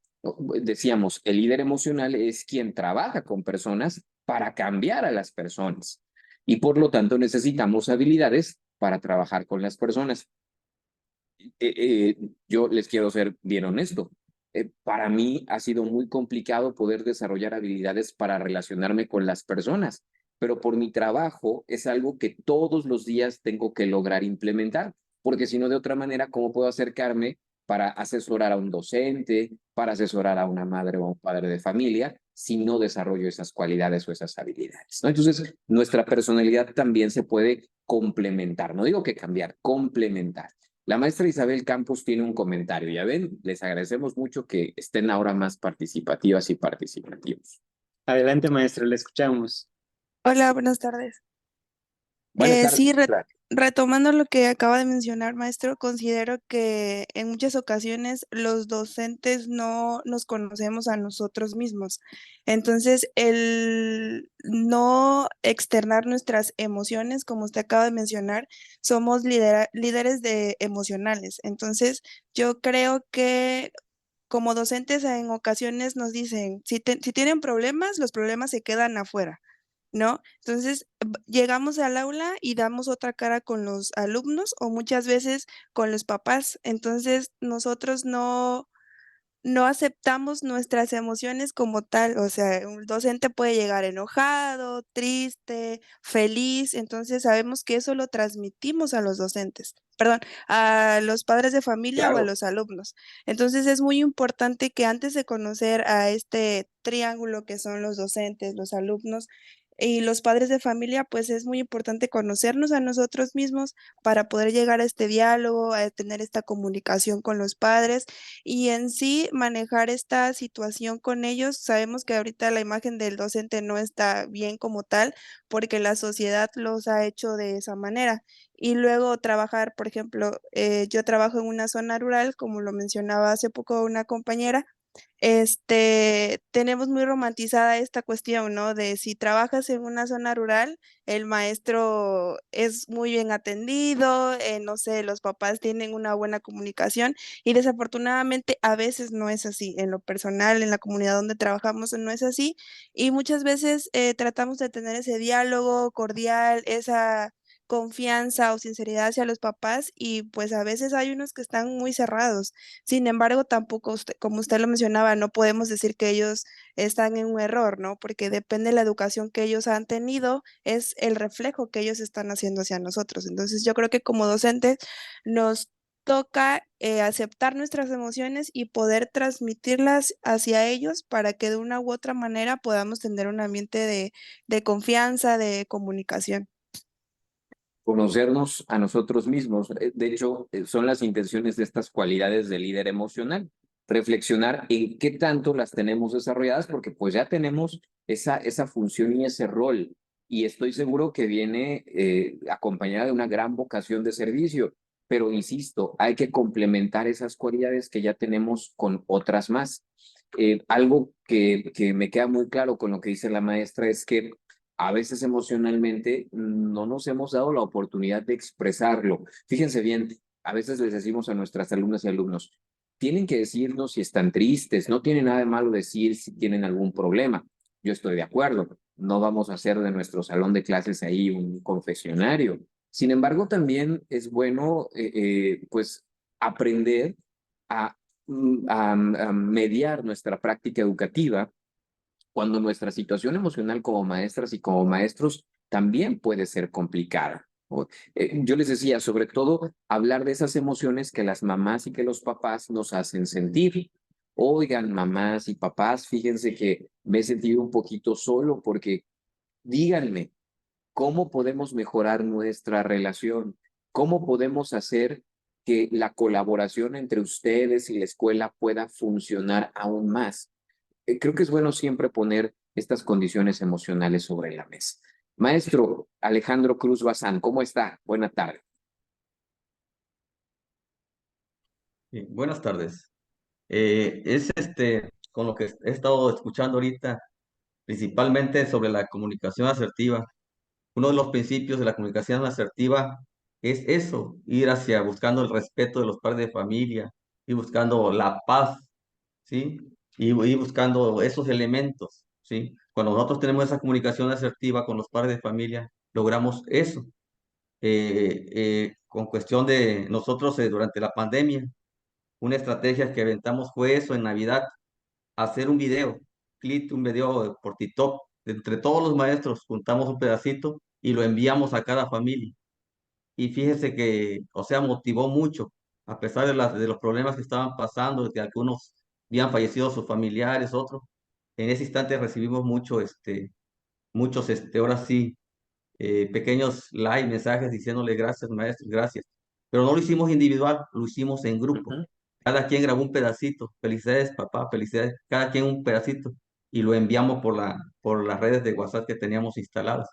Decíamos, el líder emocional es quien trabaja con personas para cambiar a las personas. Y por lo tanto necesitamos habilidades para trabajar con las personas. Yo les quiero ser bien honesto. Para mí ha sido muy complicado poder desarrollar habilidades para relacionarme con las personas, pero por mi trabajo es algo que todos los días tengo que lograr implementar, porque si no, de otra manera, ¿cómo puedo acercarme para asesorar a un docente, para asesorar a una madre o a un padre de familia, si no desarrollo esas cualidades o esas habilidades, ¿no? Entonces, nuestra personalidad también se puede complementar, no digo que cambiar, complementar. La maestra Isabel Campos tiene un comentario, ya ven, les agradecemos mucho que estén ahora más participativas y participativos. Adelante, maestra, le escuchamos. Hola, buenas tardes. Buenas tardes. Sí, retomando lo que acaba de mencionar, maestro, considero que en muchas ocasiones los docentes no nos conocemos a nosotros mismos. Entonces, el no externar nuestras emociones, como usted acaba de mencionar, somos líderes emocionales. Entonces, yo creo que como docentes en ocasiones nos dicen, si tienen problemas, los problemas se quedan afuera, ¿no? Entonces, llegamos al aula y damos otra cara con los alumnos o muchas veces con los papás. Entonces, nosotros no aceptamos nuestras emociones como tal. O sea, un docente puede llegar enojado, triste, feliz. Entonces, sabemos que eso lo transmitimos a los docentes, perdón, a los padres de familia o a Claro. los alumnos. Entonces, es muy importante que antes de conocer a este triángulo que son los docentes, los alumnos y los padres de familia, pues es muy importante conocernos a nosotros mismos para poder llegar a este diálogo, a tener esta comunicación con los padres y en sí manejar esta situación con ellos. Sabemos que ahorita la imagen del docente no está bien como tal porque la sociedad los ha hecho de esa manera. Y luego trabajar, por ejemplo, yo trabajo en una zona rural, como lo mencionaba hace poco una compañera. Tenemos muy romantizada esta cuestión, ¿no? De si trabajas en una zona rural, el maestro es muy bien atendido, no sé, los papás tienen una buena comunicación y desafortunadamente a veces no es así. En lo personal, en la comunidad donde trabajamos no es así y muchas veces tratamos de tener ese diálogo cordial, confianza o sinceridad hacia los papás y pues a veces hay unos que están muy cerrados. Sin embargo, tampoco, como usted lo mencionaba, no podemos decir que ellos están en un error, ¿no? Porque depende de la educación que ellos han tenido, es el reflejo que ellos están haciendo hacia nosotros. Entonces, yo creo que como docentes nos toca aceptar nuestras emociones y poder transmitirlas hacia ellos para que de una u otra manera podamos tener un ambiente de confianza, de comunicación. Conocernos a nosotros mismos. De hecho, son las intenciones de estas cualidades de líder emocional. Reflexionar en qué tanto las tenemos desarrolladas, porque pues ya tenemos esa función y ese rol. Y estoy seguro que viene acompañada de una gran vocación de servicio. Pero insisto, hay que complementar esas cualidades que ya tenemos con otras más. Algo que me queda muy claro con lo que dice la maestra es que a veces emocionalmente no nos hemos dado la oportunidad de expresarlo. Fíjense bien, a veces les decimos a nuestras alumnas y alumnos, tienen que decirnos si están tristes, no tiene nada de malo decir si tienen algún problema. Yo estoy de acuerdo, no vamos a hacer de nuestro salón de clases ahí un confesionario. Sin embargo, también es bueno pues aprender a, a mediar nuestra práctica educativa cuando nuestra situación emocional como maestras y como maestros también puede ser complicada. Yo les decía, sobre todo, hablar de esas emociones que las mamás y que los papás nos hacen sentir. Oigan, mamás y papás, fíjense que me he sentido un poquito solo porque díganme, ¿cómo podemos mejorar nuestra relación? ¿Cómo podemos hacer que la colaboración entre ustedes y la escuela pueda funcionar aún más? Creo que es bueno siempre poner estas condiciones emocionales sobre la mesa. Maestro Alejandro Cruz Bazán, ¿cómo está? Buena tarde. Buenas tardes. Es con lo que he estado escuchando ahorita, principalmente sobre la comunicación asertiva. Uno de los principios de la comunicación asertiva es eso, ir hacia buscando el respeto de los padres de familia y buscando la paz, ¿sí? Y buscando esos elementos, ¿sí? Cuando nosotros tenemos esa comunicación asertiva con los padres de familia, logramos eso. Con cuestión de nosotros durante la pandemia, una estrategia que aventamos fue eso en Navidad, hacer un video, un video por TikTok. Entre todos los maestros juntamos un pedacito y lo enviamos a cada familia. Y fíjese que, o sea, motivó mucho, a pesar de los problemas que estaban pasando, de que algunos habían fallecido sus familiares, otros. En ese instante recibimos muchos, ahora sí, pequeños like, mensajes diciéndole gracias, maestros, gracias. Pero no lo hicimos individual, lo hicimos en grupo. Cada quien grabó un pedacito. Felicidades, papá, felicidades. Cada quien un pedacito. Y lo enviamos por las redes de WhatsApp que teníamos instaladas.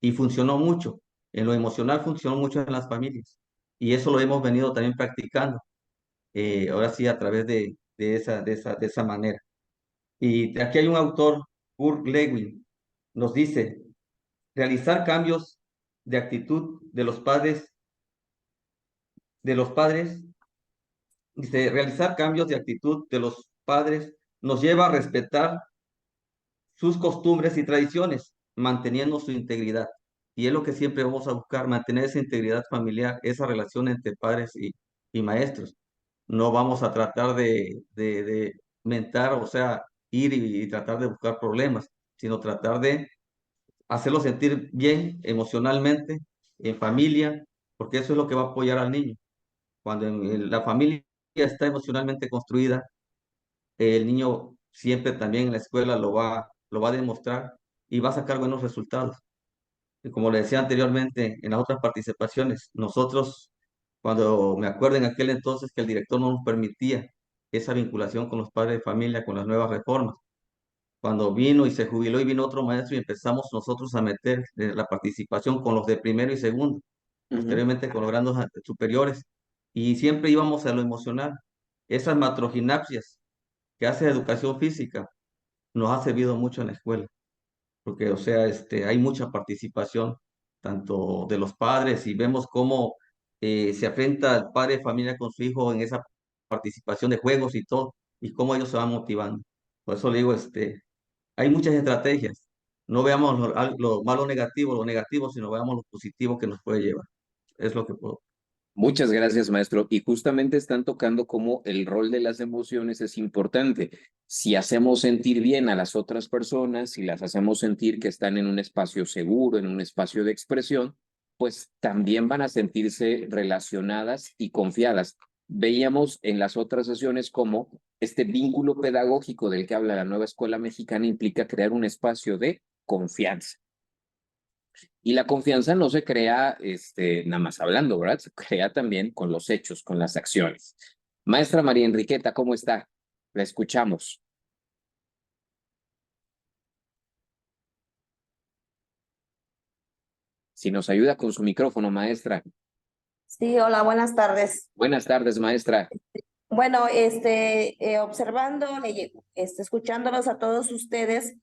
Y funcionó mucho. En lo emocional funcionó mucho en las familias. Y eso lo hemos venido también practicando. Ahora sí, a través de esa manera. Y aquí hay un autor, Kurt Lewin, nos dice, realizar cambios de actitud de los padres, dice, realizar cambios de actitud de los padres nos lleva a respetar sus costumbres y tradiciones, manteniendo su integridad. Y es lo que siempre vamos a buscar, mantener esa integridad familiar, esa relación entre padres y maestros. No vamos a tratar de mentar, o sea, ir y tratar de buscar problemas, sino tratar de hacerlo sentir bien emocionalmente, en familia, porque eso es lo que va a apoyar al niño. Cuando la familia está emocionalmente construida, el niño siempre también en la escuela lo va a demostrar y va a sacar buenos resultados. Y como le decía anteriormente en las otras participaciones, nosotros, cuando me acuerdo en aquel entonces que el director no nos permitía esa vinculación con los padres de familia, con las nuevas reformas, cuando vino y se jubiló y vino otro maestro y empezamos nosotros a meter la participación con los de primero y segundo, posteriormente con los grados superiores, y siempre íbamos a lo emocional. Esas matroginapsias que hace educación física nos ha servido mucho en la escuela, porque, o sea, hay mucha participación, tanto de los padres, y vemos cómo se enfrenta el padre de familia con su hijo en esa participación de juegos y todo, y cómo ellos se van motivando. Por eso le digo, hay muchas estrategias, no veamos lo malo negativo, sino veamos lo positivo que nos puede llevar. Es lo que puedo. Muchas gracias, maestro. Y justamente están tocando cómo el rol de las emociones es importante. Si hacemos sentir bien a las otras personas, si las hacemos sentir que están en un espacio seguro, en un espacio de expresión, pues también van a sentirse relacionadas y confiadas. Veíamos en las otras sesiones cómo este vínculo pedagógico del que habla la nueva escuela mexicana implica crear un espacio de confianza. Y la confianza no se crea nada más hablando, ¿verdad? Se crea también con los hechos, con las acciones. Maestra María Enriqueta, ¿cómo está? La escuchamos. Si nos ayuda con su micrófono, maestra. Sí, hola, buenas tardes. Buenas tardes, maestra. Bueno, observando, escuchándolos a todos ustedes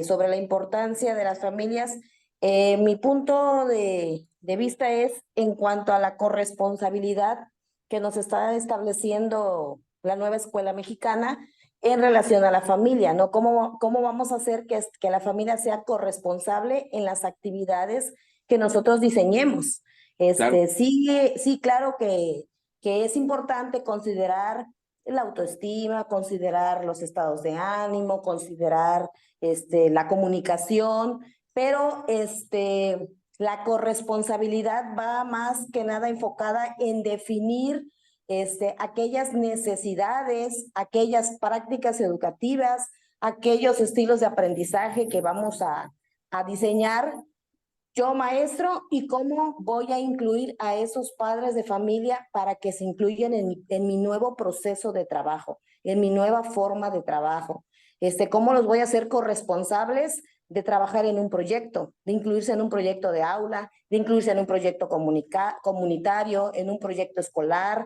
sobre la importancia de las familias, mi punto de vista es en cuanto a la corresponsabilidad que nos está estableciendo la nueva escuela mexicana en relación a la familia, ¿no? ¿Cómo vamos a hacer que la familia sea corresponsable en las actividades que nosotros diseñemos? Claro. Sí, claro que es importante considerar la autoestima, considerar los estados de ánimo, considerar la comunicación, pero la corresponsabilidad va más que nada enfocada en definir aquellas necesidades, aquellas prácticas educativas, aquellos estilos de aprendizaje que vamos a diseñar yo, maestro, y cómo voy a incluir a esos padres de familia para que se incluyan en mi nuevo proceso de trabajo, en mi nueva forma de trabajo. Cómo los voy a hacer corresponsables de trabajar en un proyecto, de incluirse en un proyecto de aula, de incluirse en un proyecto comunitario, en un proyecto escolar.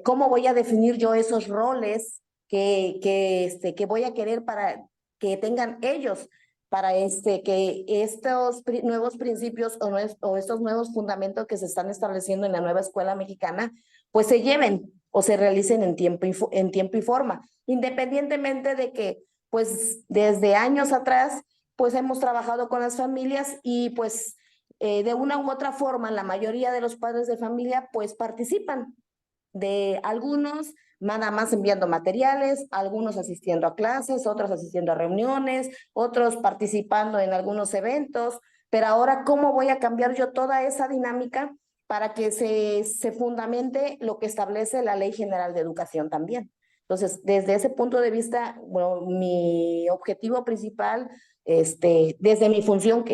Cómo voy a definir yo esos roles que voy a querer para que tengan ellos, para que estos nuevos principios o estos nuevos fundamentos que se están estableciendo en la nueva escuela mexicana, pues se lleven o se realicen en tiempo y forma, independientemente de que, pues, desde años atrás, pues hemos trabajado con las familias y pues de una u otra forma, la mayoría de los padres de familia, pues participan de algunos nada más enviando materiales, algunos asistiendo a clases, otros asistiendo a reuniones, otros participando en algunos eventos, pero ahora, ¿cómo voy a cambiar yo toda esa dinámica para que se fundamente lo que establece la Ley General de Educación también? Entonces, desde ese punto de vista, bueno, mi objetivo principal, desde mi función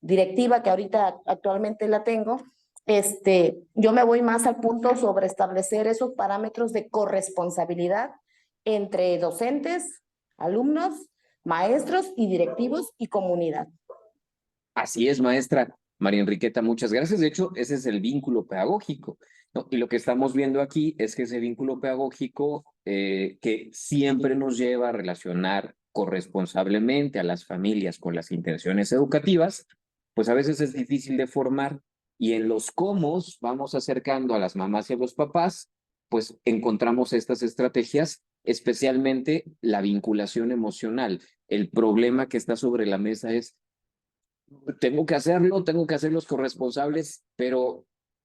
directiva, que ahorita actualmente la tengo, yo me voy más al punto sobre establecer esos parámetros de corresponsabilidad entre docentes, alumnos, maestros y directivos y comunidad. Así es, maestra María Enriqueta, muchas gracias. De hecho, ese es el vínculo pedagógico, ¿no? Y lo que estamos viendo aquí es que ese vínculo pedagógico que siempre nos lleva a relacionar corresponsablemente a las familias con las intenciones educativas, pues a veces es difícil de formar y en los cómo vamos acercando a las mamás y a los papás, pues encontramos estas estrategias, especialmente la vinculación emocional. El problema que está sobre la mesa es tengo que hacerlos corresponsables, pero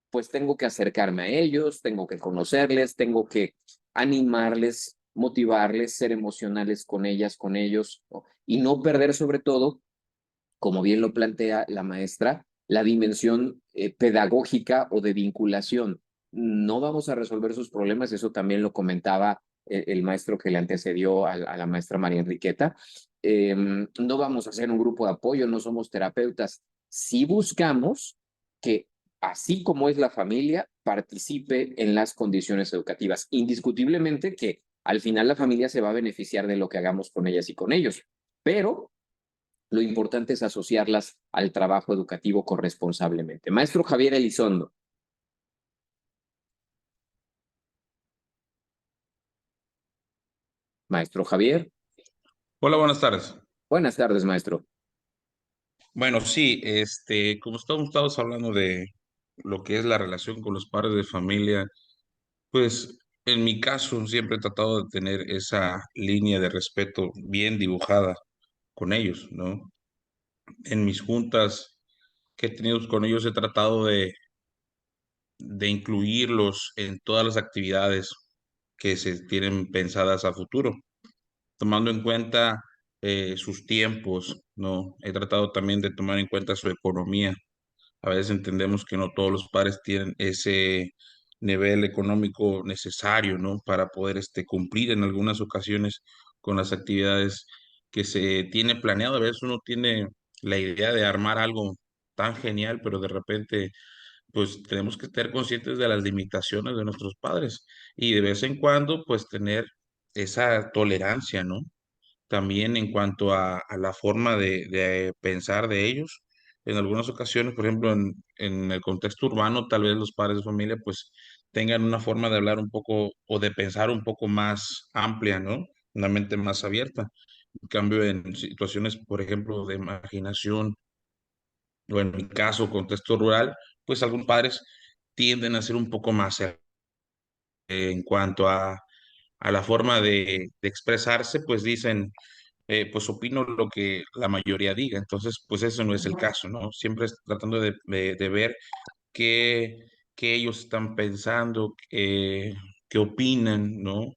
pues tengo que acercarme a ellos, tengo que conocerles, tengo que animarles, motivarles, ser emocionales con ellas, con ellos, ¿no? Y no perder sobre todo, como bien lo plantea la maestra, la dimensión pedagógica o de vinculación. No vamos a resolver sus problemas, eso también lo comentaba el maestro que le antecedió a la maestra María Enriqueta. No vamos a hacer un grupo de apoyo, no somos terapeutas. Sí buscamos que, así como es la familia, participe en las condiciones educativas. Indiscutiblemente que al final la familia se va a beneficiar de lo que hagamos con ellas y con ellos, pero lo importante es asociarlas al trabajo educativo corresponsablemente. Maestro Javier Elizondo. Maestro Javier. Hola, buenas tardes. Buenas tardes, maestro. Bueno, sí, como estamos hablando de lo que es la relación con los padres de familia, pues en mi caso siempre he tratado de tener esa línea de respeto bien dibujada con ellos, ¿no? en mis juntas que he tenido con ellos he tratado de incluirlos en todas las actividades que se tienen pensadas a futuro, tomando en cuenta sus tiempos, ¿no? He tratado también de tomar en cuenta su economía. A veces entendemos que no todos los padres tienen ese nivel económico necesario, ¿no? Para poder cumplir en algunas ocasiones con las actividades que se tiene planeado. A veces uno tiene la idea de armar algo tan genial, pero de repente, pues tenemos que estar conscientes de las limitaciones de nuestros padres y de vez en cuando, pues tener esa tolerancia, ¿no? También en cuanto a la forma de pensar de ellos. En algunas ocasiones, por ejemplo, en el contexto urbano, tal vez los padres de familia pues tengan una forma de hablar un poco o de pensar un poco más amplia, ¿no? Una mente más abierta. En cambio, en situaciones, por ejemplo, de imaginación, o en mi caso, contexto rural, pues algunos padres tienden a ser un poco más en cuanto a la forma de expresarse, pues dicen, pues opino lo que la mayoría diga. Entonces, pues eso no es el caso, ¿no? Siempre tratando de ver qué, qué ellos están pensando, qué opinan, ¿no?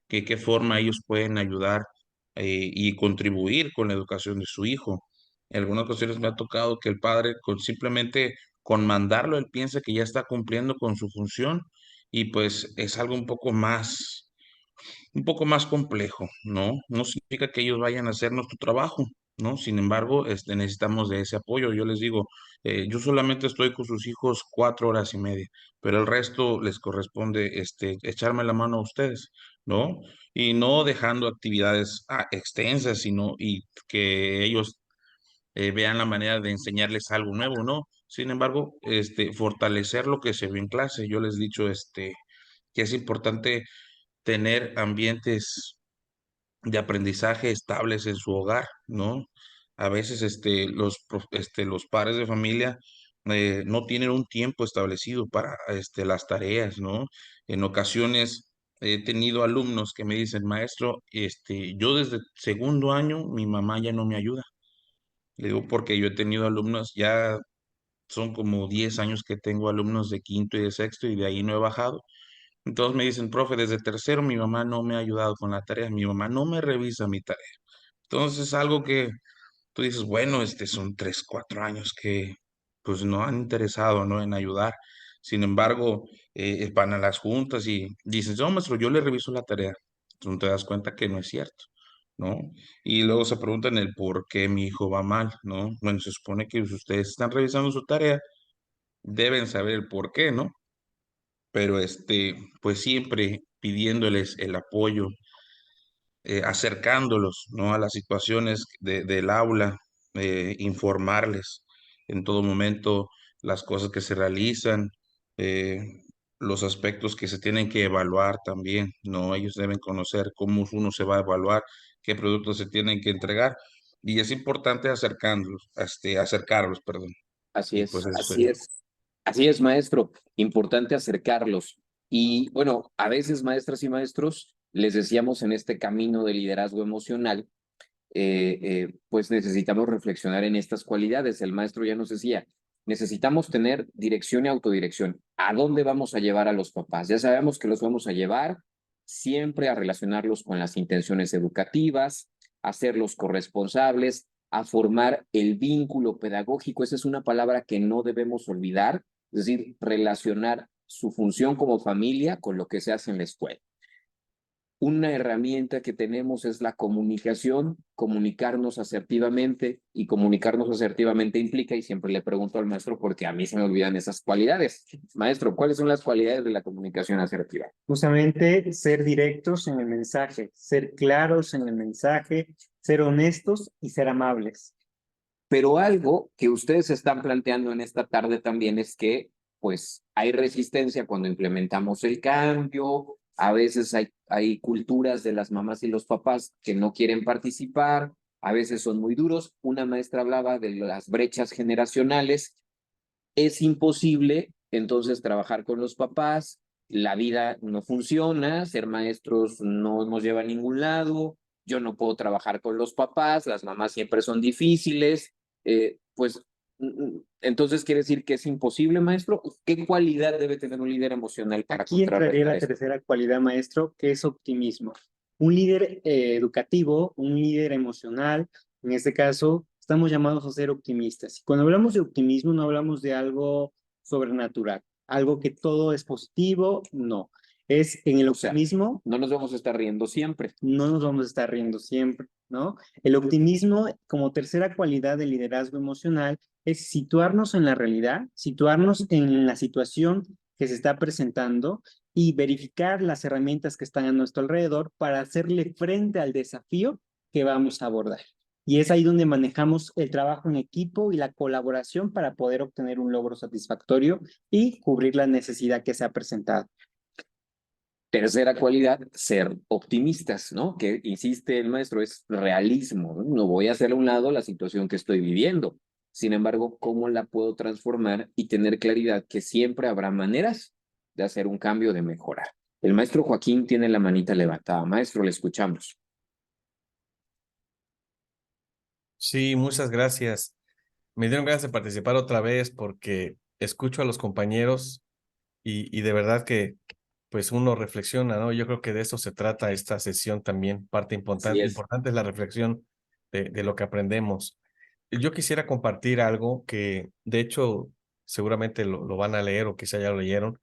Qué forma ellos pueden ayudar y contribuir con la educación de su hijo. En algunas ocasiones me ha tocado que el padre, simplemente con mandarlo, él piensa que ya está cumpliendo con su función y pues es algo un poco más complejo, ¿no? No significa que ellos vayan a hacer nuestro trabajo, ¿no? Sin embargo, necesitamos de ese apoyo. Yo les digo, yo solamente estoy con sus hijos 4 horas y media, pero el resto les corresponde, echarme la mano a ustedes, ¿no? Y no dejando actividades extensas, sino y que ellos vean la manera de enseñarles algo nuevo, ¿no? Sin embargo, fortalecer lo que se ve en clase. Yo les he dicho, que es importante tener ambientes de aprendizaje estables en su hogar, ¿no? A veces los padres de familia no tienen un tiempo establecido para las tareas, ¿no? En ocasiones he tenido alumnos que me dicen, maestro, yo desde segundo año mi mamá ya no me ayuda. Le digo, porque yo he tenido alumnos, ya son como 10 años que tengo alumnos de quinto y de sexto y de ahí no he bajado. Entonces me dicen, profe, desde tercero mi mamá no me ha ayudado con la tarea, mi mamá no me revisa mi tarea. Entonces algo que tú dices, bueno, son 3, 4 años que pues no han interesado, ¿no? En ayudar. Sin embargo, van a las juntas y dicen, no, maestro, yo le reviso la tarea. Tú no te das cuenta que no es cierto, ¿no? Y luego se preguntan el por qué mi hijo va mal, ¿no? Bueno, se supone que si ustedes están revisando su tarea, deben saber el por qué, ¿no? Pero pues siempre pidiéndoles el apoyo, acercándolos, ¿no? A las situaciones del aula, informarles en todo momento las cosas que se realizan, eh, los aspectos que se tienen que evaluar también, ¿no? Ellos deben conocer cómo uno se va a evaluar, qué productos se tienen que entregar, y es importante acercarlos, perdón. Así Y pues es, eso así es. es. Así es, maestro. Importante acercarlos. Y bueno, a veces, maestras y maestros, les decíamos en este camino de liderazgo emocional, pues necesitamos reflexionar en estas cualidades. El maestro ya nos decía, necesitamos tener dirección y autodirección. ¿A dónde vamos a llevar a los papás? Ya sabemos que los vamos a llevar siempre a relacionarlos con las intenciones educativas, a hacerlos corresponsables, a formar el vínculo pedagógico. Esa es una palabra que no debemos olvidar, es decir, relacionar su función como familia con lo que se hace en la escuela. Una herramienta que tenemos es la comunicación, comunicarnos asertivamente, y comunicarnos asertivamente implica, y siempre le pregunto al maestro porque a mí se me olvidan esas cualidades. Maestro, ¿cuáles son las cualidades de la comunicación asertiva? Justamente ser directos en el mensaje, ser claros en el mensaje, ser honestos y ser amables. Pero algo que ustedes están planteando en esta tarde también es que, pues, hay resistencia cuando implementamos el cambio. A veces hay culturas de las mamás y los papás que no quieren participar, a veces son muy duros. Una maestra hablaba de las brechas generacionales. Es imposible entonces trabajar con los papás, la vida no funciona, ser maestros no nos lleva a ningún lado, yo no puedo trabajar con los papás, las mamás siempre son difíciles. pues entonces quiere decir que es imposible, maestro. ¿Qué cualidad debe tener un líder emocional para Aquí entraría contrarrestar la esto? tercera cualidad, maestro, que es optimismo. Un líder educativo, un líder emocional, en este caso, estamos llamados a ser optimistas. Y cuando hablamos de optimismo, no hablamos de algo sobrenatural, algo que todo es positivo, no. Es en el optimismo. No nos vamos a estar riendo siempre. No nos vamos a estar riendo siempre, ¿no? El optimismo, como tercera cualidad del liderazgo emocional, es situarnos en la realidad, situarnos en la situación que se está presentando y verificar las herramientas que están a nuestro alrededor para hacerle frente al desafío que vamos a abordar. Y es ahí donde manejamos el trabajo en equipo y la colaboración para poder obtener un logro satisfactorio y cubrir la necesidad que se ha presentado. Tercera cualidad, ser optimistas, ¿no? Que insiste el maestro, es realismo, ¿no? No voy a hacer a un lado la situación que estoy viviendo. Sin embargo, ¿cómo la puedo transformar y tener claridad que siempre habrá maneras de hacer un cambio, de mejorar? El maestro Joaquín tiene la manita levantada. Maestro, le escuchamos. Sí, muchas gracias. Me dieron ganas de participar otra vez porque escucho a los compañeros y de verdad que pues uno reflexiona, ¿no? Yo creo que de eso se trata esta sesión también. Parte importante es la reflexión de lo que aprendemos. Yo quisiera compartir algo que, de hecho, seguramente lo van a leer o quizá ya lo leyeron,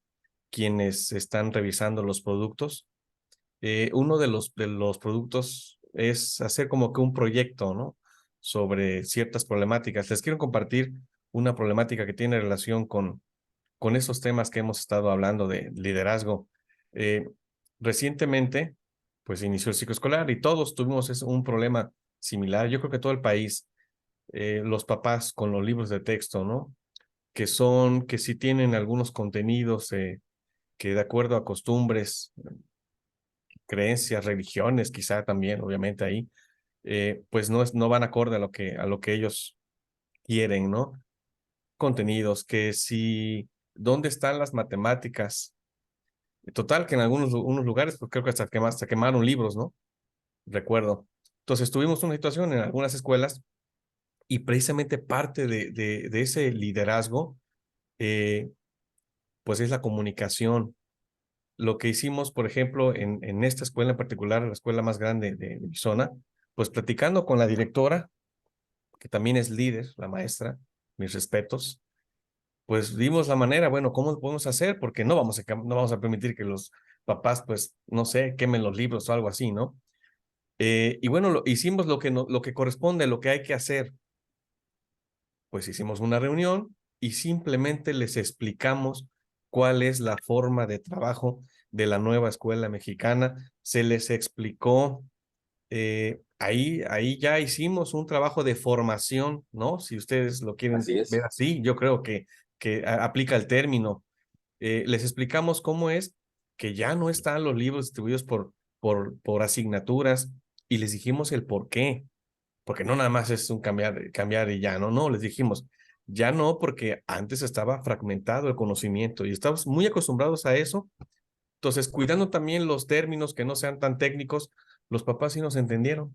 quienes están revisando los productos. Uno de los productos es hacer como que un proyecto, ¿no? Sobre ciertas problemáticas. Les quiero compartir una problemática que tiene relación con esos temas que hemos estado hablando de liderazgo. Recientemente, pues inició el ciclo escolar y todos tuvimos un problema similar. Yo creo que todo el país, los papás con los libros de texto, ¿no? Que si tienen algunos contenidos que de acuerdo a costumbres, creencias, religiones, quizá también, obviamente ahí, pues no van acorde a lo que ellos quieren, ¿no? Contenidos que si, ¿dónde están las matemáticas? Total, que en unos lugares, pues creo que hasta quemaron libros, ¿no? Recuerdo. Entonces tuvimos una situación en algunas escuelas y precisamente parte de ese liderazgo, pues es la comunicación. Lo que hicimos, por ejemplo, en esta escuela en particular, la escuela más grande de mi zona, pues platicando con la directora, que también es líder, la maestra, mis respetos, pues dimos la manera, bueno, ¿cómo lo podemos hacer? Porque no vamos a permitir que los papás, pues, no sé, quemen los libros o algo así, ¿no? Y bueno, hicimos lo que corresponde, lo que hay que hacer. Pues hicimos una reunión y simplemente les explicamos cuál es la forma de trabajo de la nueva escuela mexicana. Se les explicó, ahí ya hicimos un trabajo de formación, ¿no? Si ustedes lo quieren ver así, yo creo que aplica el término. Les explicamos cómo es que ya no están los libros distribuidos por asignaturas y les dijimos el por qué. Porque no nada más es un cambiar y ya, no, les dijimos, ya no, porque antes estaba fragmentado el conocimiento y estamos muy acostumbrados a eso. Entonces, cuidando también los términos que no sean tan técnicos, los papás sí nos entendieron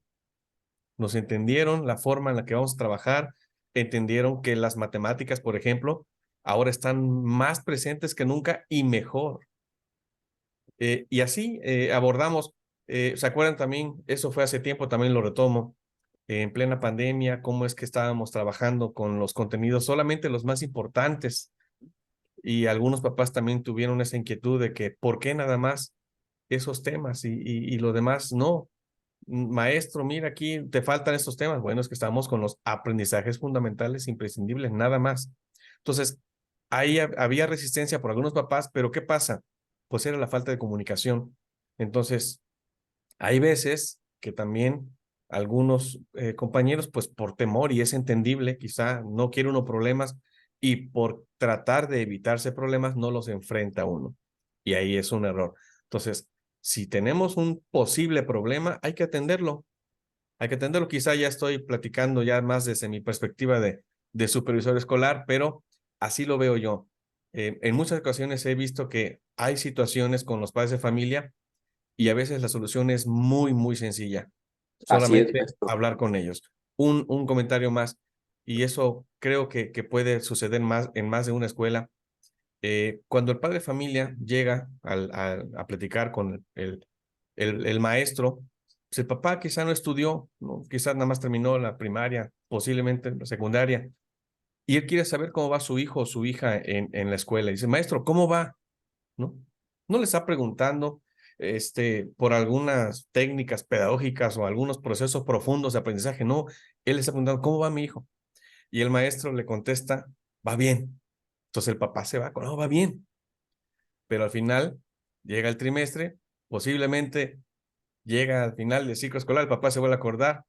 la forma en la que vamos a trabajar, entendieron que las matemáticas, por ejemplo, ahora están más presentes que nunca y mejor. Y así abordamos, ¿se acuerdan también? Eso fue hace tiempo, también lo retomo. En plena pandemia, cómo es que estábamos trabajando con los contenidos, solamente los más importantes. Y algunos papás también tuvieron esa inquietud de que, ¿por qué nada más esos temas y lo demás no? Maestro, mira, aquí te faltan estos temas. Bueno, es que estamos con los aprendizajes fundamentales imprescindibles, nada más. Entonces, ahí había resistencia por algunos papás, pero ¿qué pasa? Pues era la falta de comunicación. Entonces, hay veces que también algunos compañeros, pues por temor, y es entendible, quizá no quiere uno problemas, y por tratar de evitarse problemas, no los enfrenta uno. Y ahí es un error. Entonces, si tenemos un posible problema, hay que atenderlo. Hay que atenderlo. Quizá ya estoy platicando ya más desde mi perspectiva de supervisor escolar, pero así lo veo yo. En muchas ocasiones he visto que hay situaciones con los padres de familia y a veces la solución es muy, muy sencilla. Solamente hablar con ellos. Un comentario más. y eso creo que puede suceder en más de una escuela. Cuando el padre de familia llega a platicar con el maestro, pues el papá quizá no estudió, ¿no? Quizás nada más terminó la primaria, posiblemente la secundaria, y él quiere saber cómo va su hijo o su hija en la escuela. Y dice, maestro, ¿cómo va? ¿No? No le está preguntando por algunas técnicas pedagógicas o algunos procesos profundos de aprendizaje, no, él le está preguntando, ¿cómo va mi hijo? Y el maestro le contesta, va bien. Entonces el papá se va con, no, va bien. Pero al final llega el trimestre, posiblemente llega al final del ciclo escolar, el papá se vuelve a acordar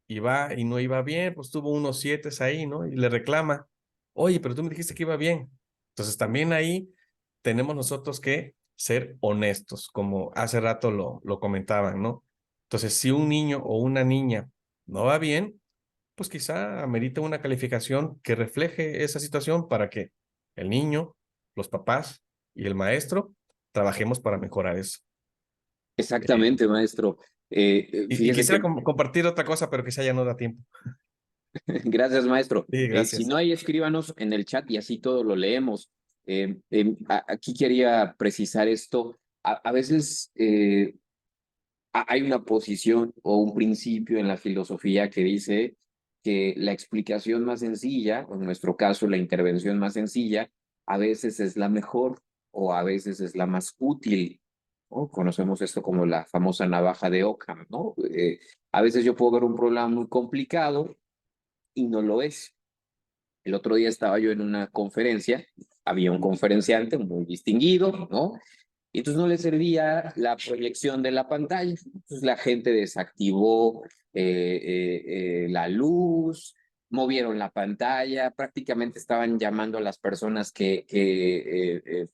y va y no iba bien, pues tuvo unos 7 ahí, ¿no? Y le reclama, oye, pero tú me dijiste que iba bien. Entonces también ahí tenemos nosotros que ser honestos, como hace rato lo comentaban, ¿no? Entonces, si un niño o una niña no va bien, pues quizá amerita una calificación que refleje esa situación para que el niño, los papás y el maestro trabajemos para mejorar eso. Exactamente, maestro. Y Fíjese quisiera que compartir otra cosa, pero quizá ya no da tiempo. gracias, maestro. Sí, Si gracias. no hay, escríbanos en el chat y así todo lo leemos. Aquí quería precisar esto. A veces hay una posición o un principio en la filosofía que dice que la explicación más sencilla, o en nuestro caso la intervención más sencilla, a veces es la mejor o a veces es la más útil, ¿no? Conocemos esto como la famosa navaja de Ockham, ¿no? A veces yo puedo ver un problema muy complicado y no lo es. El otro día estaba yo en una conferencia, había un conferenciante muy distinguido, ¿no? Y entonces no le servía la proyección de la pantalla. Entonces la gente desactivó la luz, movieron la pantalla, prácticamente estaban llamando a las personas que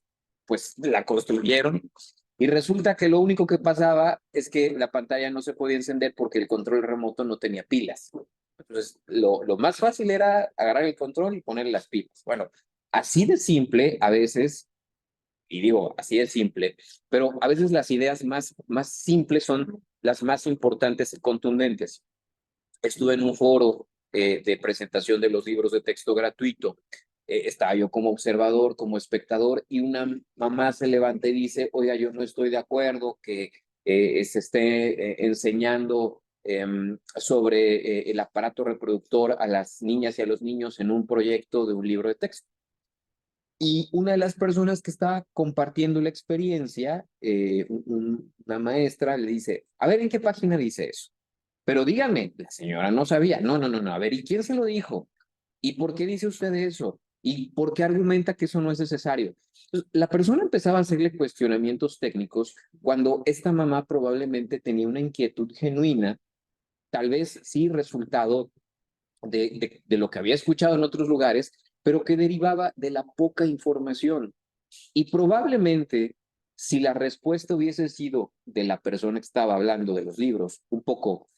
pues la construyeron. Y resulta que lo único que pasaba es que la pantalla no se podía encender porque el control remoto no tenía pilas. Entonces, lo más fácil era agarrar el control y poner las pilas. Bueno, así de simple, a veces, y digo, así de simple, pero a veces las ideas más simples son las más importantes y contundentes. Estuve en un foro de presentación de los libros de texto gratuito. Estaba yo como observador, como espectador, y una mamá se levanta y dice, oiga, yo no estoy de acuerdo que se esté enseñando sobre el aparato reproductor a las niñas y a los niños en un proyecto de un libro de texto. Y una de las personas que estaba compartiendo la experiencia, una maestra, le dice, a ver, ¿en qué página dice eso? Pero dígame, la señora no sabía. No, no, no, no. A ver, ¿y quién se lo dijo? ¿Y por qué dice usted eso? ¿Y por qué argumenta que eso no es necesario? Entonces, la persona empezaba a hacerle cuestionamientos técnicos cuando esta mamá probablemente tenía una inquietud genuina, tal vez sí resultado de lo que había escuchado en otros lugares, pero que derivaba de la poca información. Y probablemente, si la respuesta hubiese sido de la persona que estaba hablando de los libros, un poco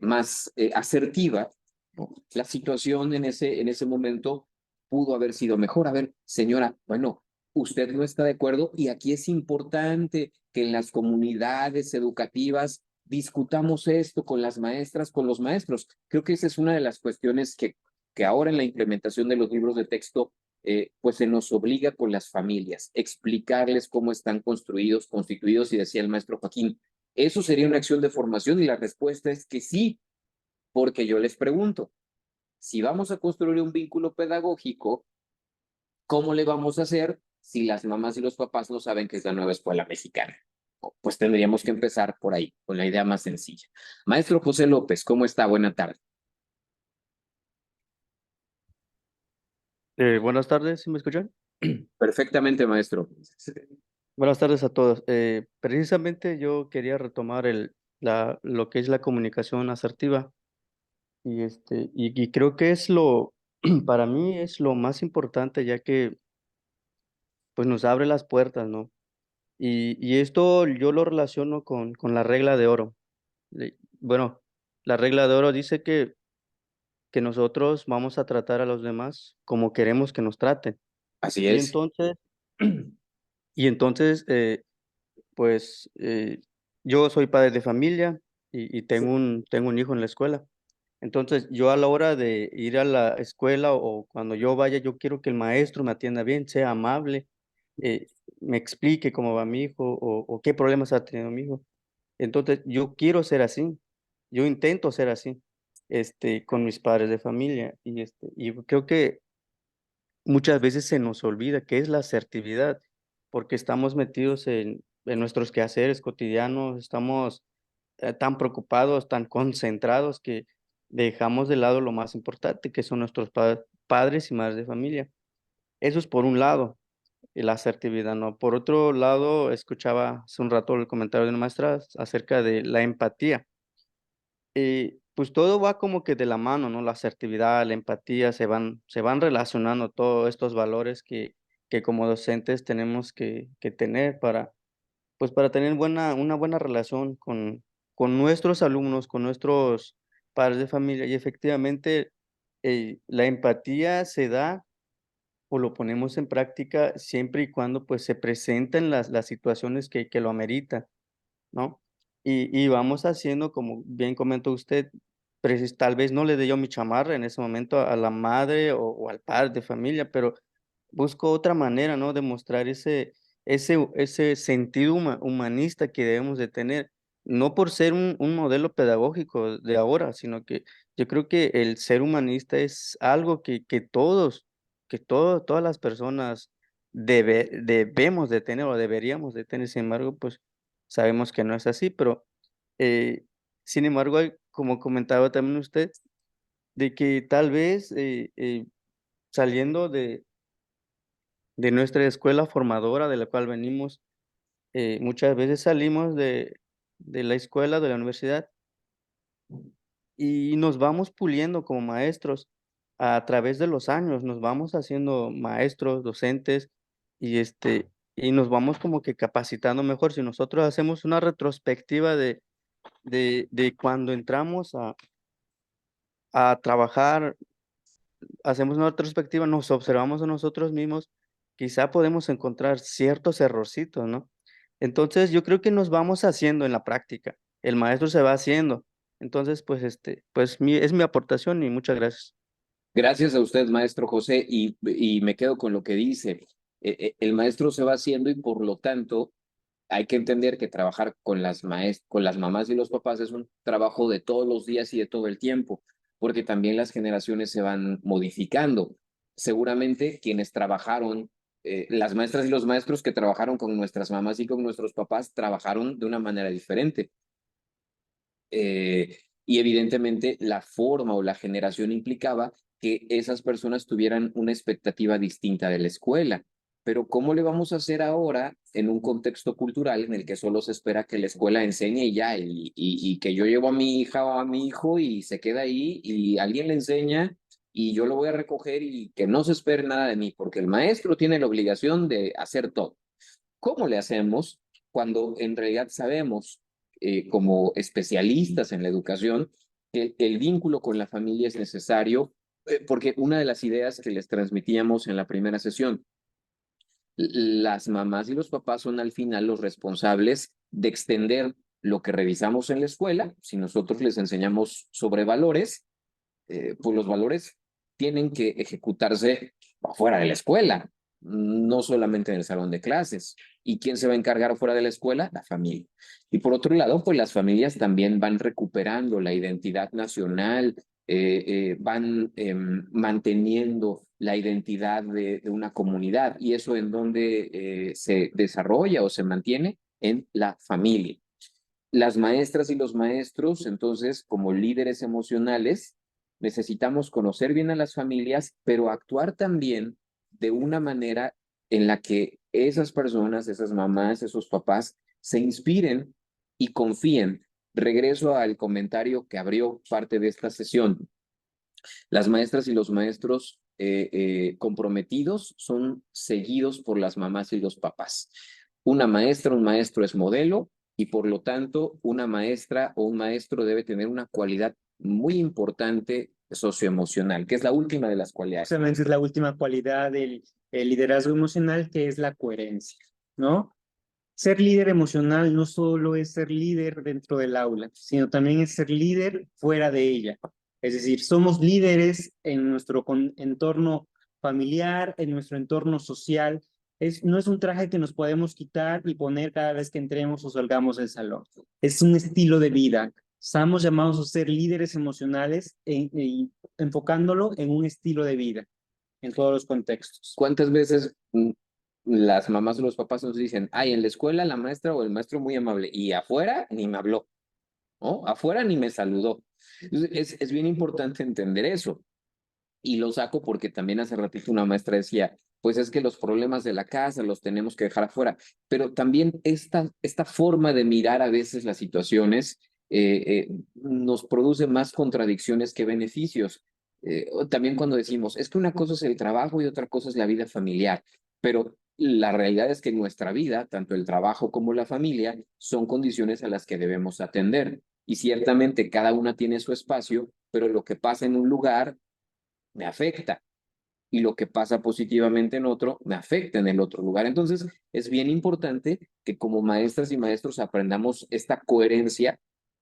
más asertiva, ¿no? La situación en ese momento pudo haber sido mejor. A ver, señora, bueno, usted no está de acuerdo y aquí es importante que en las comunidades educativas discutamos esto con las maestras, con los maestros. Creo que esa es una de las cuestiones que ahora en la implementación de los libros de texto pues se nos obliga con las familias, explicarles cómo están construidos, constituidos, y decía el maestro Joaquín, ¿eso sería una acción de formación? Y la respuesta es que sí, porque yo les pregunto, si vamos a construir un vínculo pedagógico, ¿cómo le vamos a hacer si las mamás y los papás no saben qué es la nueva escuela mexicana? Pues tendríamos que empezar por ahí, con la idea más sencilla. Maestro José López, ¿cómo está? Buena tarde. Buenas tardes, ¿sí me escuchan? Perfectamente, maestro. Buenas tardes a todos. Precisamente yo quería retomar lo que es la comunicación asertiva y creo que para mí es lo más importante ya que pues nos abre las puertas, ¿no? Y esto yo lo relaciono con la regla de oro. Bueno, la regla de oro dice que nosotros vamos a tratar a los demás como queremos que nos traten. Así Y es. entonces, pues yo soy padre de familia y tengo un hijo en la escuela. Entonces, yo a la hora de ir a la escuela o cuando yo vaya, yo quiero que el maestro me atienda bien, sea amable, eh, me explique cómo va mi hijo o qué problemas ha tenido mi hijo. Entonces, yo quiero ser así, yo intento ser así, con mis padres de familia y creo que muchas veces se nos olvida qué es la asertividad, porque estamos metidos en nuestros quehaceres cotidianos, estamos tan preocupados, tan concentrados que dejamos de lado lo más importante, que son nuestros padres y madres de familia. Eso es por un lado, la asertividad, ¿no? Por otro lado, escuchaba hace un rato el comentario de una maestra acerca de la empatía. Pues todo va como que de la mano, ¿no? La asertividad, la empatía, se van relacionando todos estos valores que como docentes tenemos que tener pues para tener una buena relación con nuestros alumnos, con nuestros padres de familia. Y efectivamente, la empatía se da o lo ponemos en práctica siempre y cuando pues se presenten las situaciones que lo ameritan, ¿no? Y vamos haciendo, como bien comentó usted, tal vez no le dé yo mi chamarra en ese momento a la madre o al padre de familia, pero busco otra manera, ¿no? De mostrar ese sentido humanista que debemos de tener, no por ser un modelo pedagógico de ahora, sino que yo creo que el ser humanista es algo todas las personas debemos de tener o deberíamos de tener. Sin embargo, pues sabemos que no es así, pero sin embargo, como comentaba también usted, de que tal vez saliendo de nuestra escuela formadora de la cual venimos, muchas veces salimos de la escuela, de la universidad, y nos vamos puliendo como maestros a través de los años, nos vamos haciendo maestros, docentes, y nos vamos como que capacitando mejor. Si nosotros hacemos una retrospectiva de cuando entramos a trabajar, hacemos una retrospectiva, nos observamos a nosotros mismos, quizá podemos encontrar ciertos errorcitos, ¿no? Entonces, yo creo que nos vamos haciendo en la práctica, el maestro se va haciendo. Entonces, pues, es mi aportación y muchas gracias. Gracias a usted, maestro José, y me quedo con lo que dice. El maestro se va haciendo y por lo tanto hay que entender que trabajar con con las mamás y los papás es un trabajo de todos los días y de todo el tiempo, porque también las generaciones se van modificando. Seguramente quienes trabajaron, las maestras y los maestros que trabajaron con nuestras mamás y con nuestros papás, trabajaron de una manera diferente. Y evidentemente la forma o la generación implicaba que esas personas tuvieran una expectativa distinta de la escuela. Pero ¿cómo le vamos a hacer ahora en un contexto cultural en el que solo se espera que la escuela enseñe y ya, y que yo llevo a mi hija o a mi hijo y se queda ahí y alguien le enseña y yo lo voy a recoger y que no se espere nada de mí, porque el maestro tiene la obligación de hacer todo? ¿Cómo le hacemos cuando en realidad sabemos, como especialistas en la educación, que el vínculo con la familia es necesario? Porque una de las ideas que les transmitíamos en la primera sesión, las mamás y los papás son al final los responsables de extender lo que revisamos en la escuela. Si nosotros les enseñamos sobre valores, pues los valores tienen que ejecutarse afuera de la escuela, no solamente en el salón de clases. ¿Y quién se va a encargar fuera de la escuela? La familia. Y por otro lado, pues las familias también van recuperando la identidad nacional, van manteniendo la identidad de una comunidad, y eso en donde se desarrolla o se mantiene en la familia. Las maestras y los maestros, entonces, como líderes emocionales, necesitamos conocer bien a las familias, pero actuar también de una manera en la que esas personas, esas mamás, esos papás, se inspiren y confíen. Regreso al comentario que abrió parte de esta sesión. Las maestras y los maestros comprometidos son seguidos por las mamás y los papás. Una maestra, un maestro es modelo, y por lo tanto una maestra o un maestro debe tener una cualidad muy importante socioemocional, que es la última de las cualidades. Justamente es la última cualidad del liderazgo emocional, que es la coherencia, ¿no? Ser líder emocional no solo es ser líder dentro del aula, sino también es ser líder fuera de ella. Es decir, somos líderes en nuestro entorno familiar, en nuestro entorno social. No es un traje que nos podemos quitar y poner cada vez que entremos o salgamos del salón. Es un estilo de vida. Estamos llamados a ser líderes emocionales enfocándolo en un estilo de vida, en todos los contextos. ¿Cuántas veces las mamás o los papás nos dicen, ay, en la escuela la maestra o el maestro muy amable, y afuera ni me habló, ¿no? Afuera ni me saludó? Es bien importante entender eso. Y lo saco porque también hace ratito una maestra decía, pues es que los problemas de la casa los tenemos que dejar afuera. Pero también esta forma de mirar a veces las situaciones nos produce más contradicciones que beneficios. También cuando decimos, es que una cosa es el trabajo y otra cosa es la vida familiar. Pero la realidad es que nuestra vida, tanto el trabajo como la familia, son condiciones a las que debemos atender. Y ciertamente cada una tiene su espacio, pero lo que pasa en un lugar me afecta, y lo que pasa positivamente en otro me afecta en el otro lugar. Entonces, es bien importante que como maestras y maestros aprendamos esta coherencia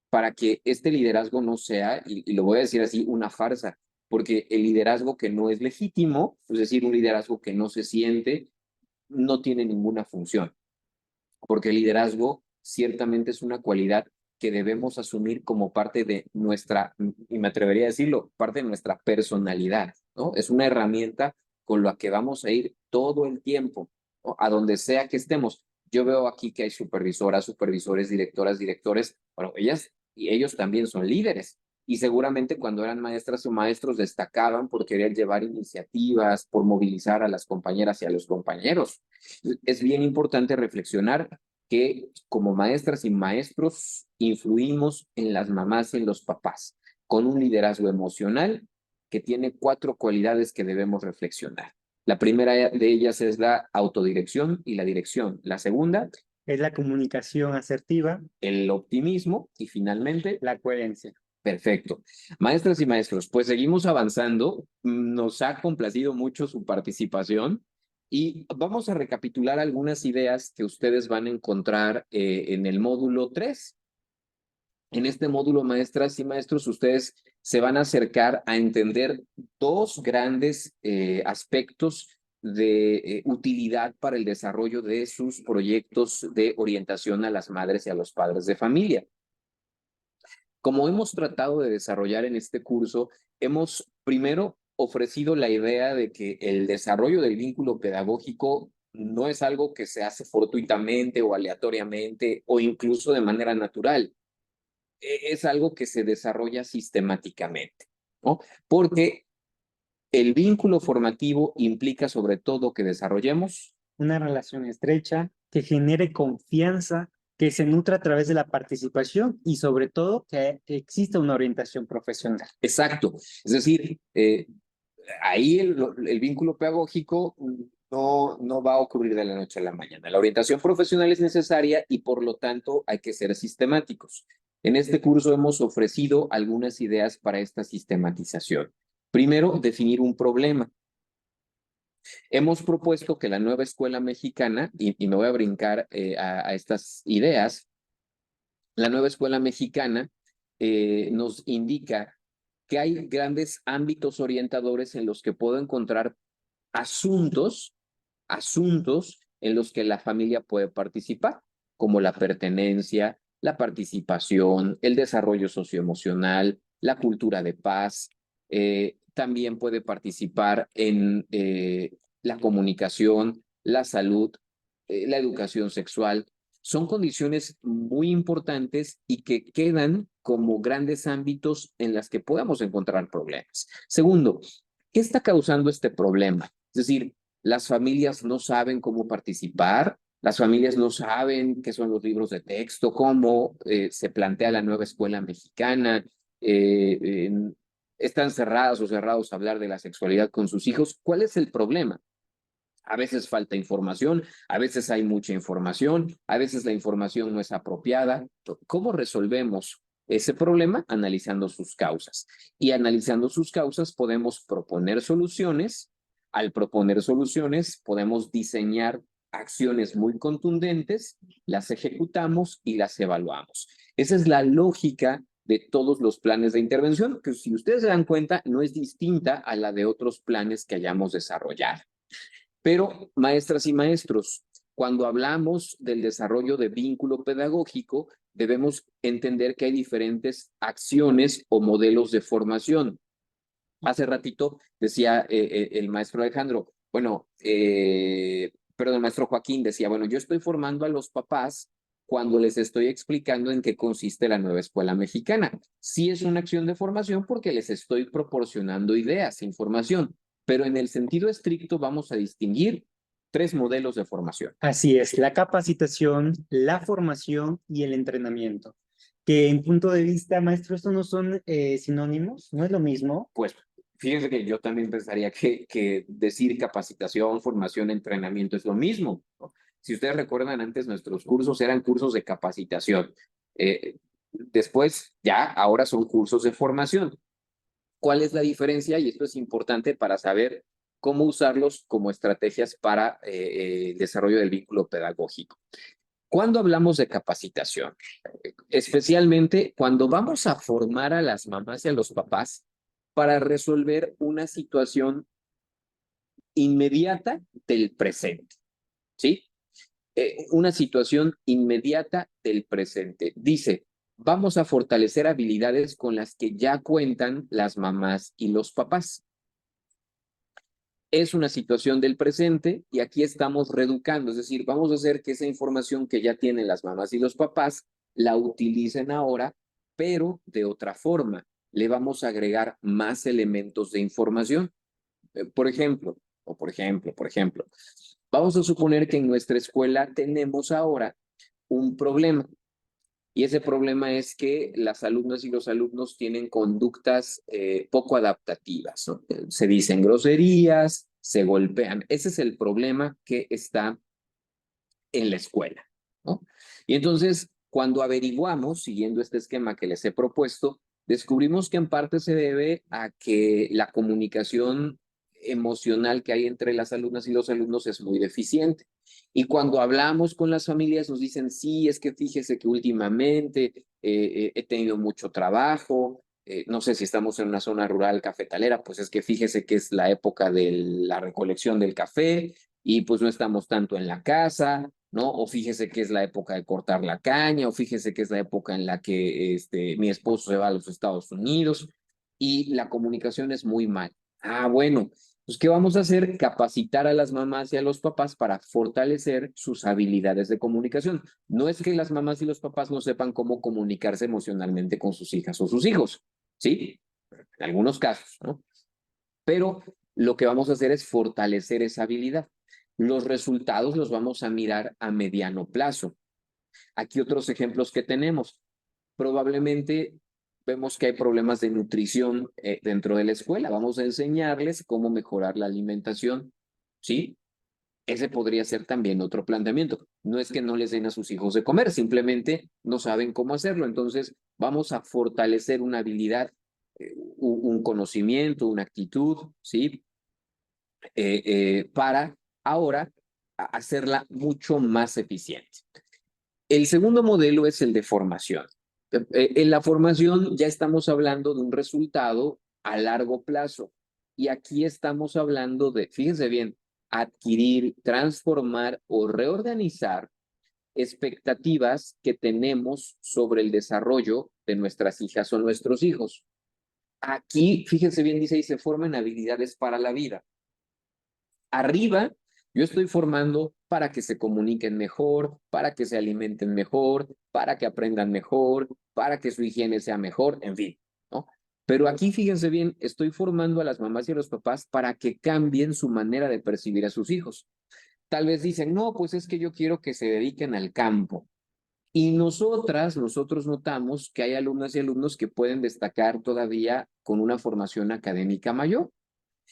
para que este liderazgo no sea, y lo voy a decir así, una farsa, porque el liderazgo que no es legítimo, es decir, un liderazgo que no se siente, no tiene ninguna función, porque el liderazgo ciertamente es una cualidad que debemos asumir como parte de nuestra, y me atrevería a decirlo, parte de nuestra personalidad, ¿no? Es una herramienta con la que vamos a ir todo el tiempo, ¿no? A donde sea que estemos. Yo veo aquí que hay supervisoras, supervisores, directoras, directores, bueno, ellas y ellos también son líderes. Y seguramente cuando eran maestras o maestros destacaban por querer llevar iniciativas, por movilizar a las compañeras y a los compañeros. Es bien importante reflexionar que como maestras y maestros influimos en las mamás y en los papás con un liderazgo emocional que tiene 4 cualidades que debemos reflexionar. La primera de ellas es la autodirección y la dirección. La segunda es la comunicación asertiva, el optimismo y finalmente la coherencia. Perfecto. Maestras y maestros, pues seguimos avanzando. Nos ha complacido mucho su participación. Y vamos a recapitular algunas ideas que ustedes van a encontrar en el módulo 3. En este módulo, maestras y maestros, ustedes se van a acercar a entender 2 grandes aspectos de utilidad para el desarrollo de sus proyectos de orientación a las madres y a los padres de familia. Como hemos tratado de desarrollar en este curso, hemos primero ofrecido la idea de que el desarrollo del vínculo pedagógico no es algo que se hace fortuitamente o aleatoriamente o incluso de manera natural. Es algo que se desarrolla sistemáticamente, ¿no? Porque el vínculo formativo implica sobre todo que desarrollemos una relación estrecha, que genere confianza, que se nutra a través de la participación y sobre todo que exista una orientación profesional. Exacto. Es decir, ahí el vínculo pedagógico no va a ocurrir de la noche a la mañana. La orientación profesional es necesaria y por lo tanto hay que ser sistemáticos. En este curso hemos ofrecido algunas ideas para esta sistematización. Primero, definir un problema. Hemos propuesto que la nueva escuela mexicana, y me voy a brincar a estas ideas, la nueva escuela mexicana nos indica que hay grandes ámbitos orientadores en los que puedo encontrar asuntos en los que la familia puede participar, como la pertenencia, la participación, el desarrollo socioemocional, la cultura de paz. También puede participar en la comunicación, la salud, la educación sexual. Son condiciones muy importantes y que quedan como grandes ámbitos en las que podamos encontrar problemas. Segundo, ¿qué está causando este problema? Es decir, las familias no saben cómo participar, las familias no saben qué son los libros de texto, cómo se plantea la nueva escuela mexicana, están cerradas o cerrados a hablar de la sexualidad con sus hijos. ¿Cuál es el problema? A veces falta información, a veces hay mucha información, a veces la información no es apropiada. ¿Cómo resolvemos ese problema? Analizando sus causas. Y analizando sus causas podemos proponer soluciones. Al proponer soluciones podemos diseñar acciones muy contundentes, las ejecutamos y las evaluamos. Esa es la lógica de todos los planes de intervención, que si ustedes se dan cuenta, no es distinta a la de otros planes que hayamos desarrollado. Pero, maestras y maestros, cuando hablamos del desarrollo de vínculo pedagógico, debemos entender que hay diferentes acciones o modelos de formación. Hace ratito decía el maestro Alejandro, bueno, perdón, el maestro Joaquín decía, bueno, yo estoy formando a los papás cuando les estoy explicando en qué consiste la nueva escuela mexicana. Sí es una acción de formación porque les estoy proporcionando ideas, información, pero en el sentido estricto vamos a distinguir 3 modelos de formación. Así es, la capacitación, la formación y el entrenamiento. Que en punto de vista, maestro, ¿estos no son sinónimos? ¿No es lo mismo? Pues fíjense que yo también pensaría que decir capacitación, formación, entrenamiento es lo mismo, ¿no? Si ustedes recuerdan, antes nuestros cursos eran cursos de capacitación. Después, ahora son cursos de formación. ¿Cuál es la diferencia? Y esto es importante para saber cómo usarlos como estrategias para el desarrollo del vínculo pedagógico. Cuando hablamos de capacitación, especialmente cuando vamos a formar a las mamás y a los papás para resolver una situación inmediata del presente, ¿sí? Una situación inmediata del presente. Dice, vamos a fortalecer habilidades con las que ya cuentan las mamás y los papás. Es una situación del presente y aquí estamos reeducando, es decir, vamos a hacer que esa información que ya tienen las mamás y los papás la utilicen ahora, pero de otra forma. Le vamos a agregar más elementos de información. Por ejemplo, vamos a suponer que en nuestra escuela tenemos ahora un problema. Y ese problema es que las alumnas y los alumnos tienen conductas poco adaptativas, ¿no? Se dicen groserías, se golpean. Ese es el problema que está en la escuela, ¿no? Y entonces, cuando averiguamos, siguiendo este esquema que les he propuesto, descubrimos que en parte se debe a que la comunicación emocional que hay entre las alumnas y los alumnos es muy deficiente. Y cuando hablamos con las familias nos dicen, sí, es que fíjese que últimamente he tenido mucho trabajo, no sé si estamos en una zona rural cafetalera, pues es que fíjese que es la época de la recolección del café y pues no estamos tanto en la casa, ¿no? O fíjese que es la época de cortar la caña, o fíjese que es la época en la que mi esposo se va a los Estados Unidos y la comunicación es muy mal. Ah, bueno, pues ¿qué vamos a hacer? Capacitar a las mamás y a los papás para fortalecer sus habilidades de comunicación. No es que las mamás y los papás no sepan cómo comunicarse emocionalmente con sus hijas o sus hijos, ¿sí? En algunos casos, ¿no? Pero lo que vamos a hacer es fortalecer esa habilidad. Los resultados los vamos a mirar a mediano plazo. Aquí otros ejemplos que tenemos. Probablemente vemos que hay problemas de nutrición dentro de la escuela. Vamos a enseñarles cómo mejorar la alimentación, ¿sí? Ese podría ser también otro planteamiento. No es que no les den a sus hijos de comer, simplemente no saben cómo hacerlo. Entonces, vamos a fortalecer una habilidad, un conocimiento, una actitud, ¿sí? Para ahora hacerla mucho más eficiente. El segundo modelo es el de formación. En la formación ya estamos hablando de un resultado a largo plazo. Y aquí estamos hablando de, fíjense bien, adquirir, transformar o reorganizar expectativas que tenemos sobre el desarrollo de nuestras hijas o nuestros hijos. Aquí, fíjense bien, dice, y se forman habilidades para la vida. Arriba, yo estoy formando para que se comuniquen mejor, para que se alimenten mejor, para que aprendan mejor, para que su higiene sea mejor, en fin, ¿no? Pero aquí, fíjense bien, estoy formando a las mamás y a los papás para que cambien su manera de percibir a sus hijos. Tal vez dicen, no, pues es que yo quiero que se dediquen al campo. Y nosotros notamos que hay alumnas y alumnos que pueden destacar todavía con una formación académica mayor.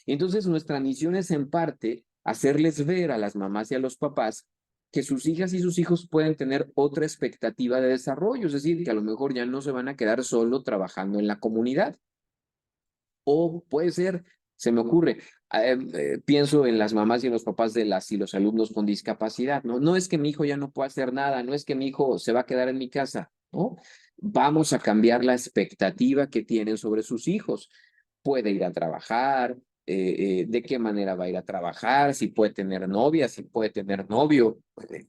Entonces, nuestra misión es en parte hacerles ver a las mamás y a los papás que sus hijas y sus hijos pueden tener otra expectativa de desarrollo, es decir, que a lo mejor ya no se van a quedar solo trabajando en la comunidad. O puede ser, se me ocurre, pienso en las mamás y en los papás de las y los alumnos con discapacidad, ¿no? No es que mi hijo ya no pueda hacer nada, no es que mi hijo se va a quedar en mi casa, ¿no? Vamos a cambiar la expectativa que tienen sobre sus hijos. Puede ir a trabajar, de qué manera va a ir a trabajar, si puede tener novia, si puede tener novio,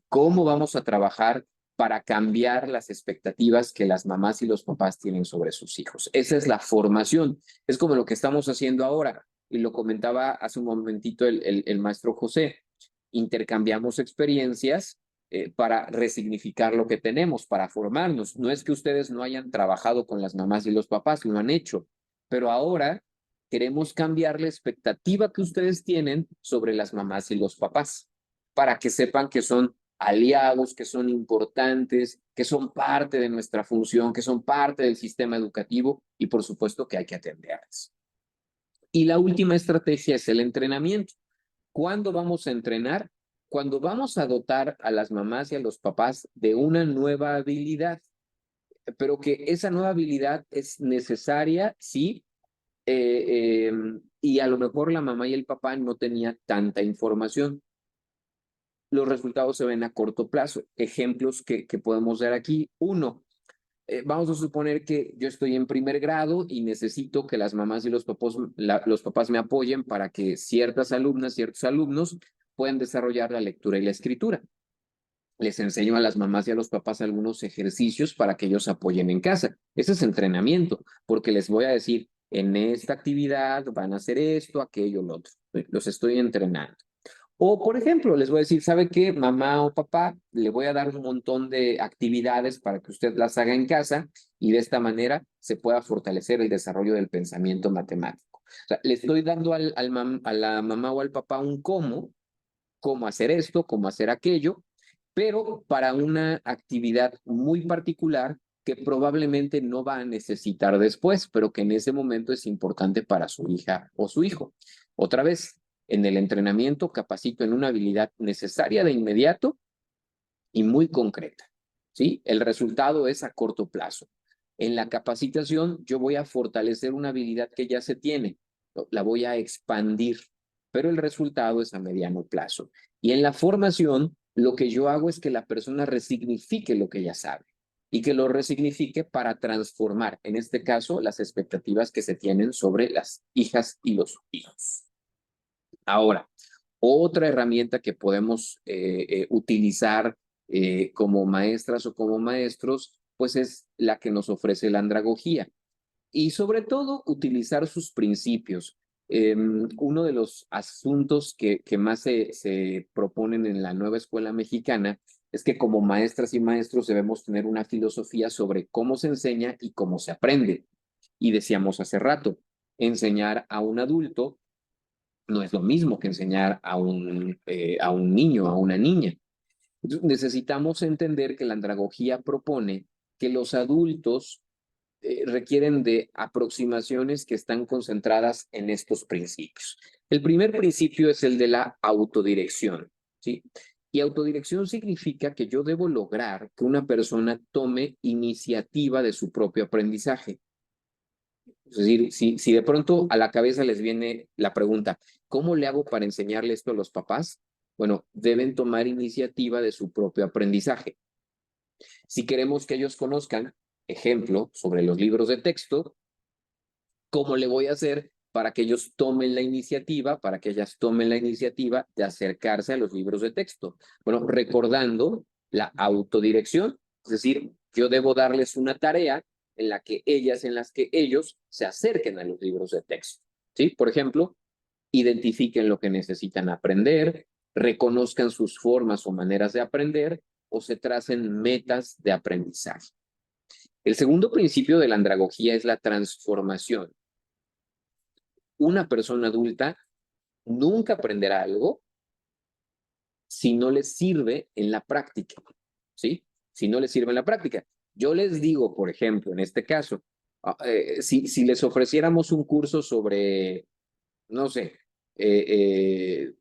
cómo vamos a trabajar para cambiar las expectativas que las mamás y los papás tienen sobre sus hijos. Esa es la formación. Es como lo que estamos haciendo ahora, y lo comentaba hace un momentito el maestro José. Intercambiamos experiencias para resignificar lo que tenemos, para formarnos. No es que ustedes no hayan trabajado con las mamás y los papás, lo han hecho, pero ahora queremos cambiar la expectativa que ustedes tienen sobre las mamás y los papás, para que sepan que son aliados, que son importantes, que son parte de nuestra función, que son parte del sistema educativo y por supuesto que hay que atenderles. Y la última estrategia es el entrenamiento. ¿Cuándo vamos a entrenar? Cuando vamos a dotar a las mamás y a los papás de una nueva habilidad, pero que esa nueva habilidad es necesaria, sí, y a lo mejor la mamá y el papá no tenían tanta información. Los resultados se ven a corto plazo. Ejemplos que podemos dar aquí. Uno, vamos a suponer que yo estoy en primer grado y necesito que las mamás y los papás me apoyen para que ciertas alumnas, ciertos alumnos puedan desarrollar la lectura y la escritura. Les enseño a las mamás y a los papás algunos ejercicios para que ellos apoyen en casa. Ese es entrenamiento, porque les voy a decir, en esta actividad van a hacer esto, aquello, lo otro. Los estoy entrenando. O, por ejemplo, les voy a decir, ¿sabe qué? Mamá o papá, le voy a dar un montón de actividades para que usted las haga en casa y de esta manera se pueda fortalecer el desarrollo del pensamiento matemático. O sea, le estoy dando a la mamá o al papá un cómo hacer esto, cómo hacer aquello, pero para una actividad muy particular que probablemente no va a necesitar después, pero que en ese momento es importante para su hija o su hijo. Otra vez, en el entrenamiento capacito en una habilidad necesaria de inmediato y muy concreta, ¿sí? El resultado es a corto plazo. En la capacitación yo voy a fortalecer una habilidad que ya se tiene, la voy a expandir, pero el resultado es a mediano plazo. Y en la formación, lo que yo hago es que la persona resignifique lo que ya sabe y que lo resignifique para transformar, en este caso, las expectativas que se tienen sobre las hijas y los hijos. Ahora, otra herramienta que podemos utilizar como maestras o como maestros, pues es la que nos ofrece la andragogía. Y sobre todo, utilizar sus principios. Uno de los asuntos que más se proponen en la nueva escuela mexicana es que como maestras y maestros debemos tener una filosofía sobre cómo se enseña y cómo se aprende. Y decíamos hace rato, enseñar a un adulto no es lo mismo que enseñar a un niño, a una niña. Entonces, necesitamos entender que la andragogía propone que los adultos requieren de aproximaciones que están concentradas en estos principios. El primer principio es el de la autodirección, ¿sí? Y autodirección significa que yo debo lograr que una persona tome iniciativa de su propio aprendizaje. Es decir, si de pronto a la cabeza les viene la pregunta, ¿cómo le hago para enseñarle esto a los papás? Bueno, deben tomar iniciativa de su propio aprendizaje. Si queremos que ellos conozcan, ejemplo, sobre los libros de texto, ¿cómo le voy a hacer para que ellos tomen la iniciativa, para que ellas tomen la iniciativa de acercarse a los libros de texto? Bueno, recordando la autodirección, es decir, yo debo darles una tarea en las que ellos se acerquen a los libros de texto, ¿sí? Por ejemplo, identifiquen lo que necesitan aprender, reconozcan sus formas o maneras de aprender o se tracen metas de aprendizaje. El segundo principio de la andragogía es la transformación. Una persona adulta nunca aprenderá algo si no les sirve en la práctica, ¿sí? Si no les sirve en la práctica. Yo les digo, por ejemplo, en este caso, si les ofreciéramos un curso sobre, no sé,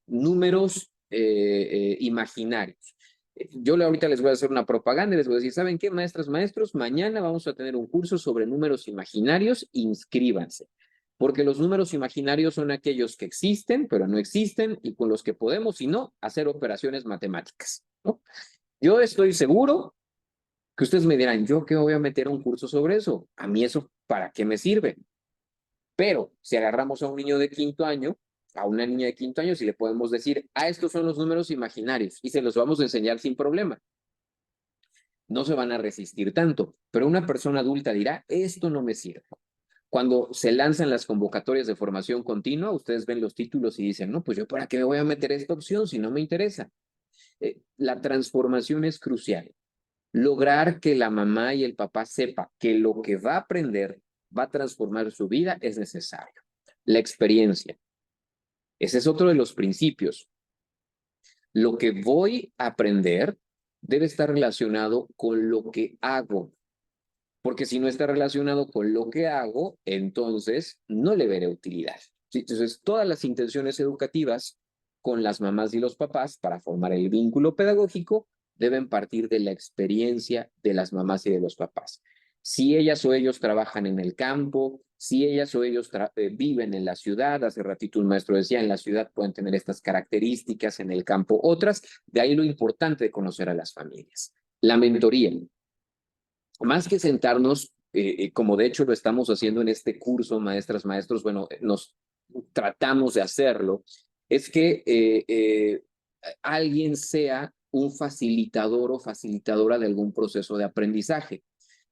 números imaginarios. Yo ahorita les voy a hacer una propaganda y les voy a decir, ¿saben qué, maestras, maestros? Mañana vamos a tener un curso sobre números imaginarios, inscríbanse. Porque los números imaginarios son aquellos que existen, pero no existen, y con los que podemos, si no, hacer operaciones matemáticas, ¿no? Yo estoy seguro Que ustedes me dirán, ¿yo qué voy a meter a un curso sobre eso? A mí eso, ¿para qué me sirve? Pero si agarramos a un niño de 5º año, a una niña de 5º año, si le podemos decir, estos son los números imaginarios y se los vamos a enseñar sin problema, no se van a resistir tanto. Pero una persona adulta dirá, esto no me sirve. Cuando se lanzan las convocatorias de formación continua, ustedes ven los títulos y dicen, no, pues yo para qué me voy a meter esta opción si no me interesa. La transformación es crucial. Lograr que la mamá y el papá sepa que lo que va a aprender va a transformar su vida es necesario. La experiencia. Ese es otro de los principios. Lo que voy a aprender debe estar relacionado con lo que hago. Porque si no está relacionado con lo que hago, entonces no le veré utilidad. ¿Sí? Entonces, todas las intenciones educativas con las mamás y los papás para formar el vínculo pedagógico deben partir de la experiencia de las mamás y de los papás. Si ellas o ellos trabajan en el campo, si ellas o ellos viven en la ciudad, hace ratito un maestro decía, en la ciudad pueden tener estas características, en el campo otras, de ahí lo importante de conocer a las familias. La mentoría. Más que sentarnos, como de hecho lo estamos haciendo en este curso, maestras, maestros, bueno, nos tratamos de hacerlo, es que alguien sea un facilitador o facilitadora de algún proceso de aprendizaje.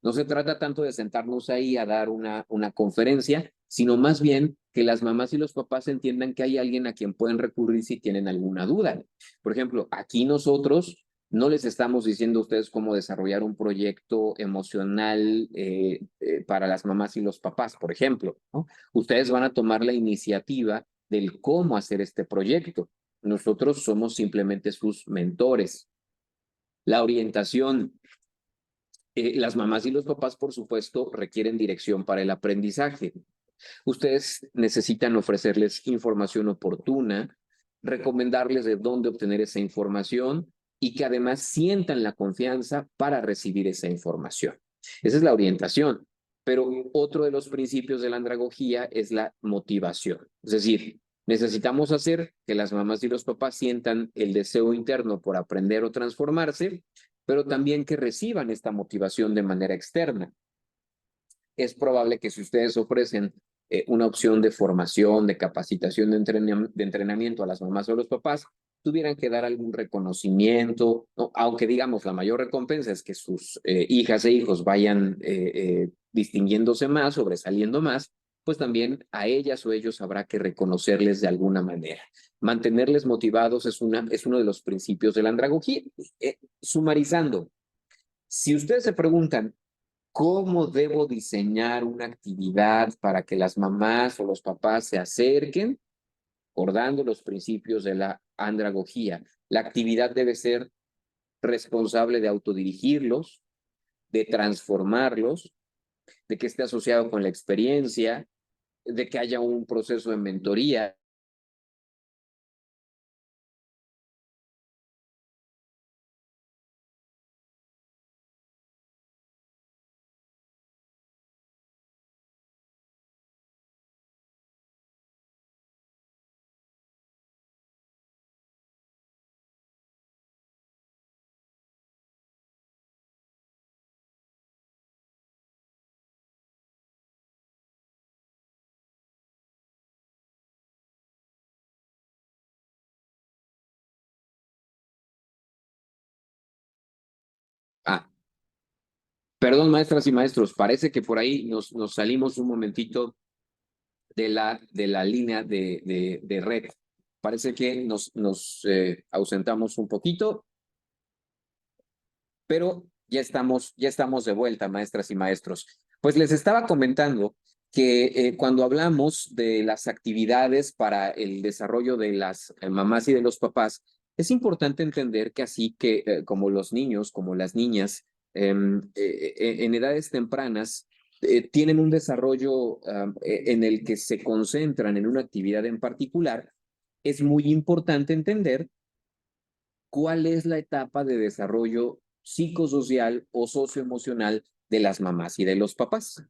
No se trata tanto de sentarnos ahí a dar una conferencia, sino más bien que las mamás y los papás entiendan que hay alguien a quien pueden recurrir si tienen alguna duda. Por ejemplo, aquí nosotros no les estamos diciendo a ustedes cómo desarrollar un proyecto emocional para las mamás y los papás, por ejemplo, ¿no? Ustedes van a tomar la iniciativa del cómo hacer este proyecto. Nosotros somos simplemente sus mentores. La orientación. Las mamás y los papás, por supuesto, requieren dirección para el aprendizaje. Ustedes necesitan ofrecerles información oportuna, recomendarles de dónde obtener esa información y que además sientan la confianza para recibir esa información. Esa es la orientación. Pero otro de los principios de la andragogía es la motivación. Es decir, necesitamos hacer que las mamás y los papás sientan el deseo interno por aprender o transformarse, pero también que reciban esta motivación de manera externa. Es probable que si ustedes ofrecen una opción de formación, de capacitación, de entrenamiento a las mamás o a los papás, tuvieran que dar algún reconocimiento, ¿no? Aunque digamos la mayor recompensa es que sus hijas e hijos vayan distinguiéndose más, sobresaliendo más, pues también a ellas o ellos habrá que reconocerles de alguna manera. Mantenerles motivados es uno de los principios de la andragogía. Sumarizando, si ustedes se preguntan, ¿cómo debo diseñar una actividad para que las mamás o los papás se acerquen? Recordando los principios de la andragogía, la actividad debe ser responsable de autodirigirlos, de transformarlos, de que esté asociado con la experiencia, de que haya un proceso de mentoría. Perdón, maestras y maestros, parece que por ahí nos salimos un momentito de la línea de red. Parece que nos ausentamos un poquito, pero ya estamos de vuelta, maestras y maestros. Pues les estaba comentando que cuando hablamos de las actividades para el desarrollo de las mamás y de los papás, es importante entender que así que como los niños, como las niñas, en edades tempranas, tienen un desarrollo en el que se concentran en una actividad en particular, es muy importante entender cuál es la etapa de desarrollo psicosocial o socioemocional de las mamás y de los papás.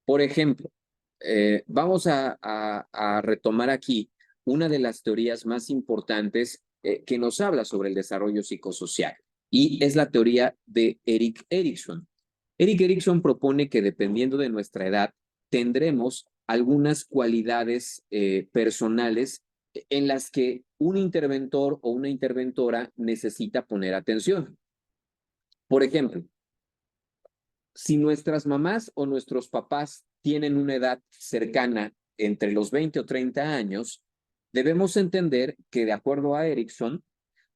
Por ejemplo, vamos a retomar aquí una de las teorías más importantes que nos habla sobre el desarrollo psicosocial. y es la teoría de Erik Erikson. Erik Erikson propone que dependiendo de nuestra edad, tendremos algunas cualidades personales en las que un interventor o una interventora necesita poner atención. Por ejemplo, si nuestras mamás o nuestros papás tienen una edad cercana entre los 20 o 30 años, debemos entender que, de acuerdo a Erikson,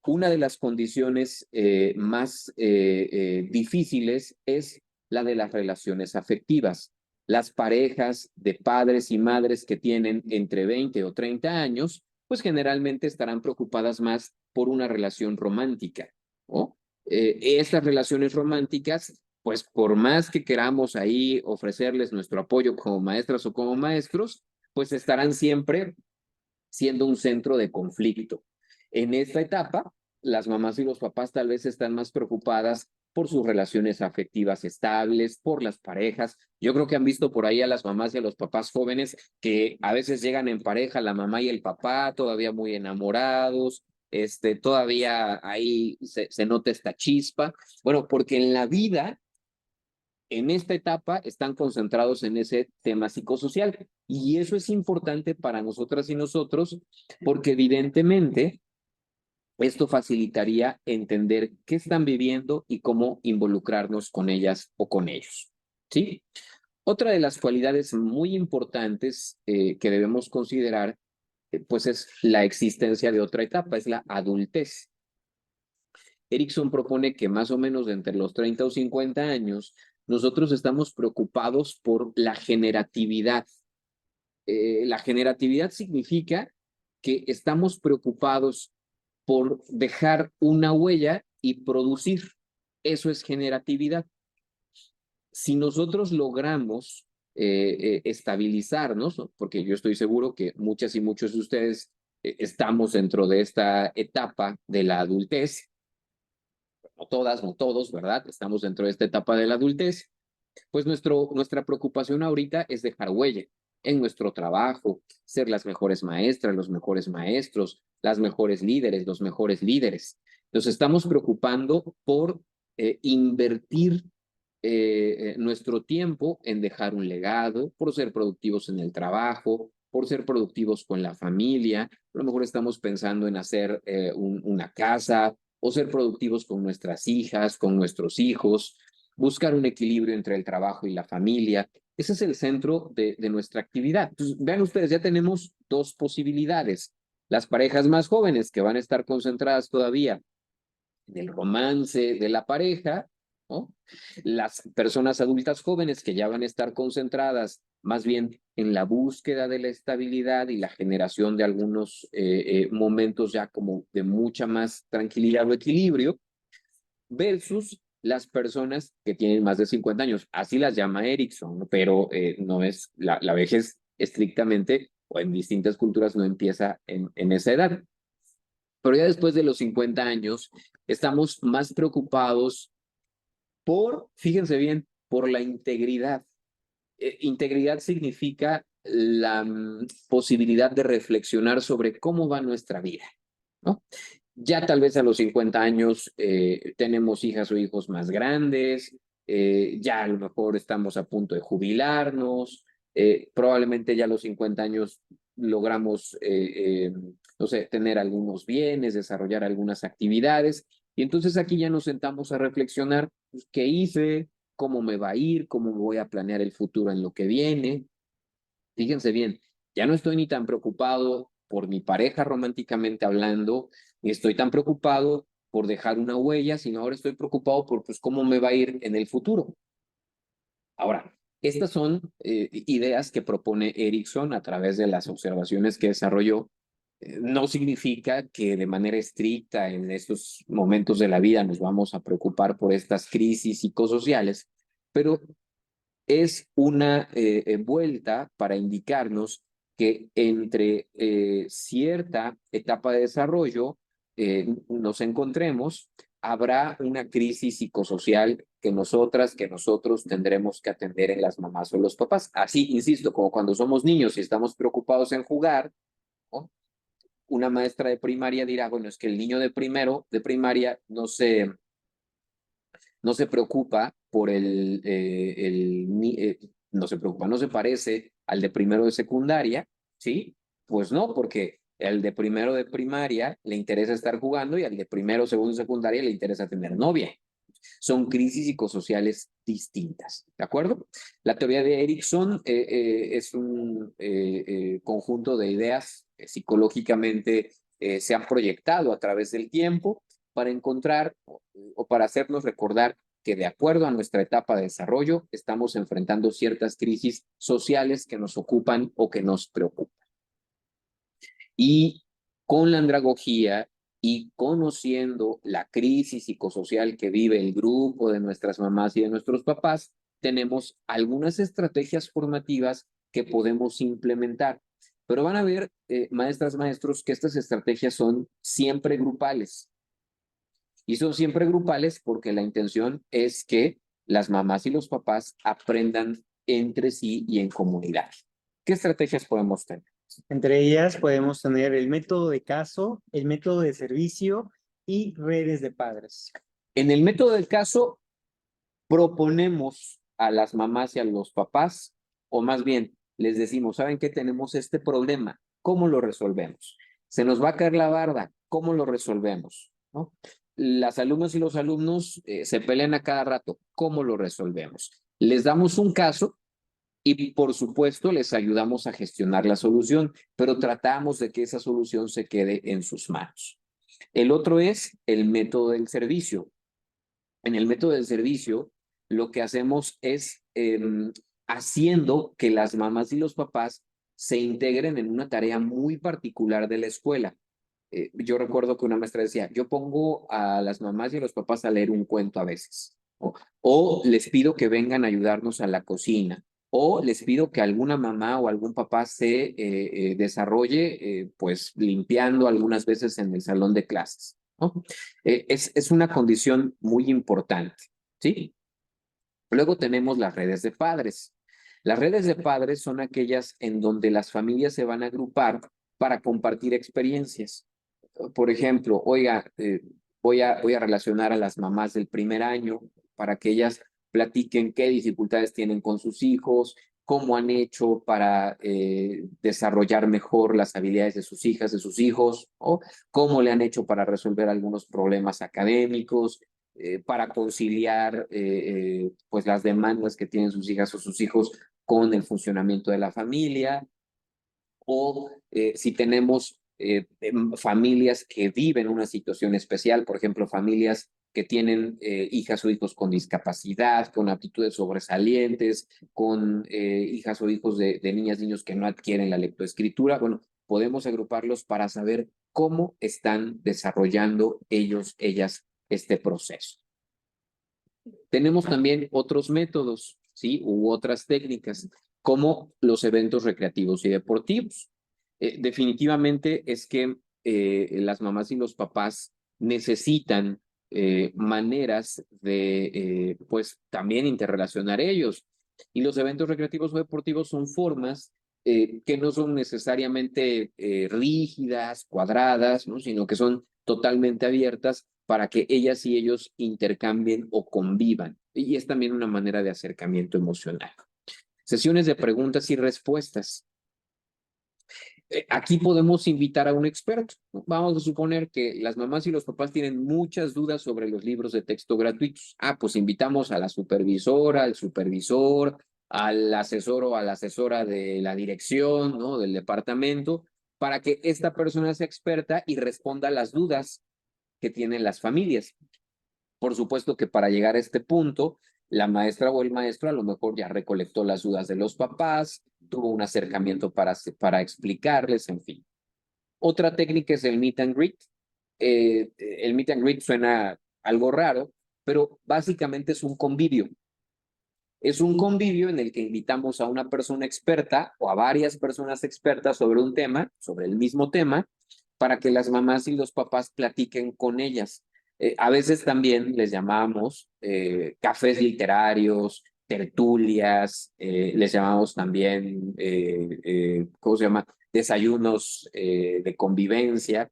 una de las condiciones más difíciles es la de las relaciones afectivas. Las parejas de padres y madres que tienen entre 20 o 30 años, pues generalmente estarán preocupadas más por una relación romántica, ¿no? Estas relaciones románticas, pues por más que queramos ahí ofrecerles nuestro apoyo como maestras o como maestros, pues estarán siempre siendo un centro de conflicto. En esta etapa, las mamás y los papás tal vez están más preocupadas por sus relaciones afectivas estables, por las parejas. Yo creo que han visto por ahí a las mamás y a los papás jóvenes que a veces llegan en pareja, la mamá y el papá, todavía muy enamorados, todavía ahí se nota esta chispa. Bueno, porque en la vida, en esta etapa, están concentrados en ese tema psicosocial. Y eso es importante para nosotras y nosotros, porque evidentemente esto facilitaría entender qué están viviendo y cómo involucrarnos con ellas o con ellos, ¿sí? Otra de las cualidades muy importantes que debemos considerar, pues es la existencia de otra etapa, es la adultez. Erikson propone que más o menos entre los 30 o 50 años, nosotros estamos preocupados por la generatividad. La generatividad significa que estamos preocupados por dejar una huella y producir. Eso es generatividad. Si nosotros logramos estabilizarnos, ¿no? Porque yo estoy seguro que muchas y muchos de ustedes estamos dentro de esta etapa de la adultez, no todas, no todos, ¿verdad? Estamos dentro de esta etapa de la adultez. Pues nuestra preocupación ahorita es dejar huella en nuestro trabajo, ser las mejores maestras, los mejores maestros, las mejores líderes, los mejores líderes. Nos estamos preocupando por invertir nuestro tiempo en dejar un legado, por ser productivos en el trabajo, por ser productivos con la familia. A lo mejor estamos pensando en hacer una casa o ser productivos con nuestras hijas, con nuestros hijos, buscar un equilibrio entre el trabajo y la familia. Ese es el centro de nuestra actividad. Entonces, vean ustedes, ya tenemos dos posibilidades. Las parejas más jóvenes que van a estar concentradas todavía en el romance de la pareja, ¿no? Las personas adultas jóvenes que ya van a estar concentradas más bien en la búsqueda de la estabilidad y la generación de algunos momentos ya como de mucha más tranquilidad o equilibrio, versus las personas que tienen más de 50 años. Así las llama Erikson, ¿no? Pero no es la vejez estrictamente, o en distintas culturas no empieza en esa edad. Pero ya después de los 50 años, estamos más preocupados por, fíjense bien, por la integridad. Integridad significa la posibilidad de reflexionar sobre cómo va nuestra vida, ¿no? Ya tal vez a los 50 años tenemos hijas o hijos más grandes, ya a lo mejor estamos a punto de jubilarnos, probablemente ya a los 50 años logramos, no sé, tener algunos bienes, desarrollar algunas actividades, y entonces aquí ya nos sentamos a reflexionar, pues, ¿qué hice? ¿Cómo me va a ir? ¿Cómo voy a planear el futuro en lo que viene? Fíjense bien, ya no estoy ni tan preocupado por mi pareja románticamente hablando, ni estoy tan preocupado por dejar una huella, sino ahora estoy preocupado por pues, cómo me va a ir en el futuro. Ahora, estas son ideas que propone Erikson a través de las observaciones que desarrolló. No significa que de manera estricta en estos momentos de la vida nos vamos a preocupar por estas crisis psicosociales, pero es una vuelta para indicarnos que entre cierta etapa de desarrollo nos encontremos, habrá una crisis psicosocial que nosotros tendremos que atender en las mamás o los papás. Así, insisto, como cuando somos niños y estamos preocupados en jugar, ¿no? Una maestra de primaria dirá, bueno, es que el niño de primaria no se no se preocupa por no se preocupa, no se parece al de primero de secundaria, ¿sí? Pues no, porque al de primero de primaria le interesa estar jugando y al de primero, segundo de secundaria le interesa tener novia. Son crisis psicosociales distintas, ¿de acuerdo? La teoría de Erikson es un conjunto de ideas psicológicamente se han proyectado a través del tiempo para encontrar o para hacernos recordar que de acuerdo a nuestra etapa de desarrollo estamos enfrentando ciertas crisis sociales que nos ocupan o que nos preocupan. Y con la andragogía y conociendo la crisis psicosocial que vive el grupo de nuestras mamás y de nuestros papás, tenemos algunas estrategias formativas que podemos implementar. Pero van a ver, maestras, maestros, que estas estrategias son siempre grupales. Y son siempre grupales porque la intención es que las mamás y los papás aprendan entre sí y en comunidad. ¿Qué estrategias podemos tener? Entre ellas podemos tener el método de caso, el método de servicio y redes de padres. En el método del caso, proponemos a las mamás y a los papás, o más bien, les decimos, ¿saben qué? Tenemos este problema, ¿cómo lo resolvemos? Se nos va a caer la barda, ¿cómo lo resolvemos? ¿No? Las alumnas y los alumnos se pelean a cada rato, ¿cómo lo resolvemos? Les damos un caso y por supuesto les ayudamos a gestionar la solución, pero tratamos de que esa solución se quede en sus manos. El otro es el método del servicio. En el método del servicio, lo que hacemos es haciendo que las mamás y los papás se integren en una tarea muy particular de la escuela. Yo recuerdo que una maestra decía, yo pongo a las mamás y a los papás a leer un cuento a veces, o les pido que vengan a ayudarnos a la cocina, o les pido que alguna mamá o algún papá se desarrolle pues limpiando algunas veces en el salón de clases, ¿no? Es una condición muy importante, ¿sí? Luego tenemos las redes de padres. Las redes de padres son aquellas en donde las familias se van a agrupar para compartir experiencias. Por ejemplo, oiga, voy a relacionar a las mamás del primer año para que ellas platiquen qué dificultades tienen con sus hijos, cómo han hecho para desarrollar mejor las habilidades de sus hijas, de sus hijos, o cómo le han hecho para resolver algunos problemas académicos, para conciliar pues las demandas que tienen sus hijas o sus hijos con el funcionamiento de la familia, o si tenemos familias que viven una situación especial, por ejemplo, familias que tienen hijas o hijos con discapacidad, con aptitudes sobresalientes, con hijas o hijos de niñas, niños que no adquieren la lectoescritura. Bueno, podemos agruparlos para saber cómo están desarrollando ellos, ellas, este proceso. Tenemos también otros métodos, ¿sí? U otras técnicas, como los eventos recreativos y deportivos. Definitivamente es que las mamás y los papás necesitan maneras de, pues, también interrelacionar ellos. Y los eventos recreativos o deportivos son formas que no son necesariamente rígidas, cuadradas, ¿no? Sino que son totalmente abiertas para que ellas y ellos intercambien o convivan. Y es también una manera de acercamiento emocional. Sesiones de preguntas y respuestas. Aquí podemos invitar a un experto. Vamos a suponer que las mamás y los papás tienen muchas dudas sobre los libros de texto gratuitos. Pues invitamos a la supervisora, al supervisor, al asesor o a la asesora de la dirección, ¿no? Del departamento, para que esta persona sea experta y responda a las dudas que tienen las familias. Por supuesto que para llegar a este punto, la maestra o el maestro a lo mejor ya recolectó las dudas de los papás, tuvo un acercamiento para explicarles, en fin. Otra técnica es el meet and greet. El meet and greet suena algo raro, pero básicamente es un convivio. Es un convivio en el que invitamos a una persona experta o a varias personas expertas sobre un tema, sobre el mismo tema, para que las mamás y los papás platiquen con ellas. A veces también les llamamos cafés literarios, tertulias, les llamamos también, ¿cómo se llama? Desayunos de convivencia.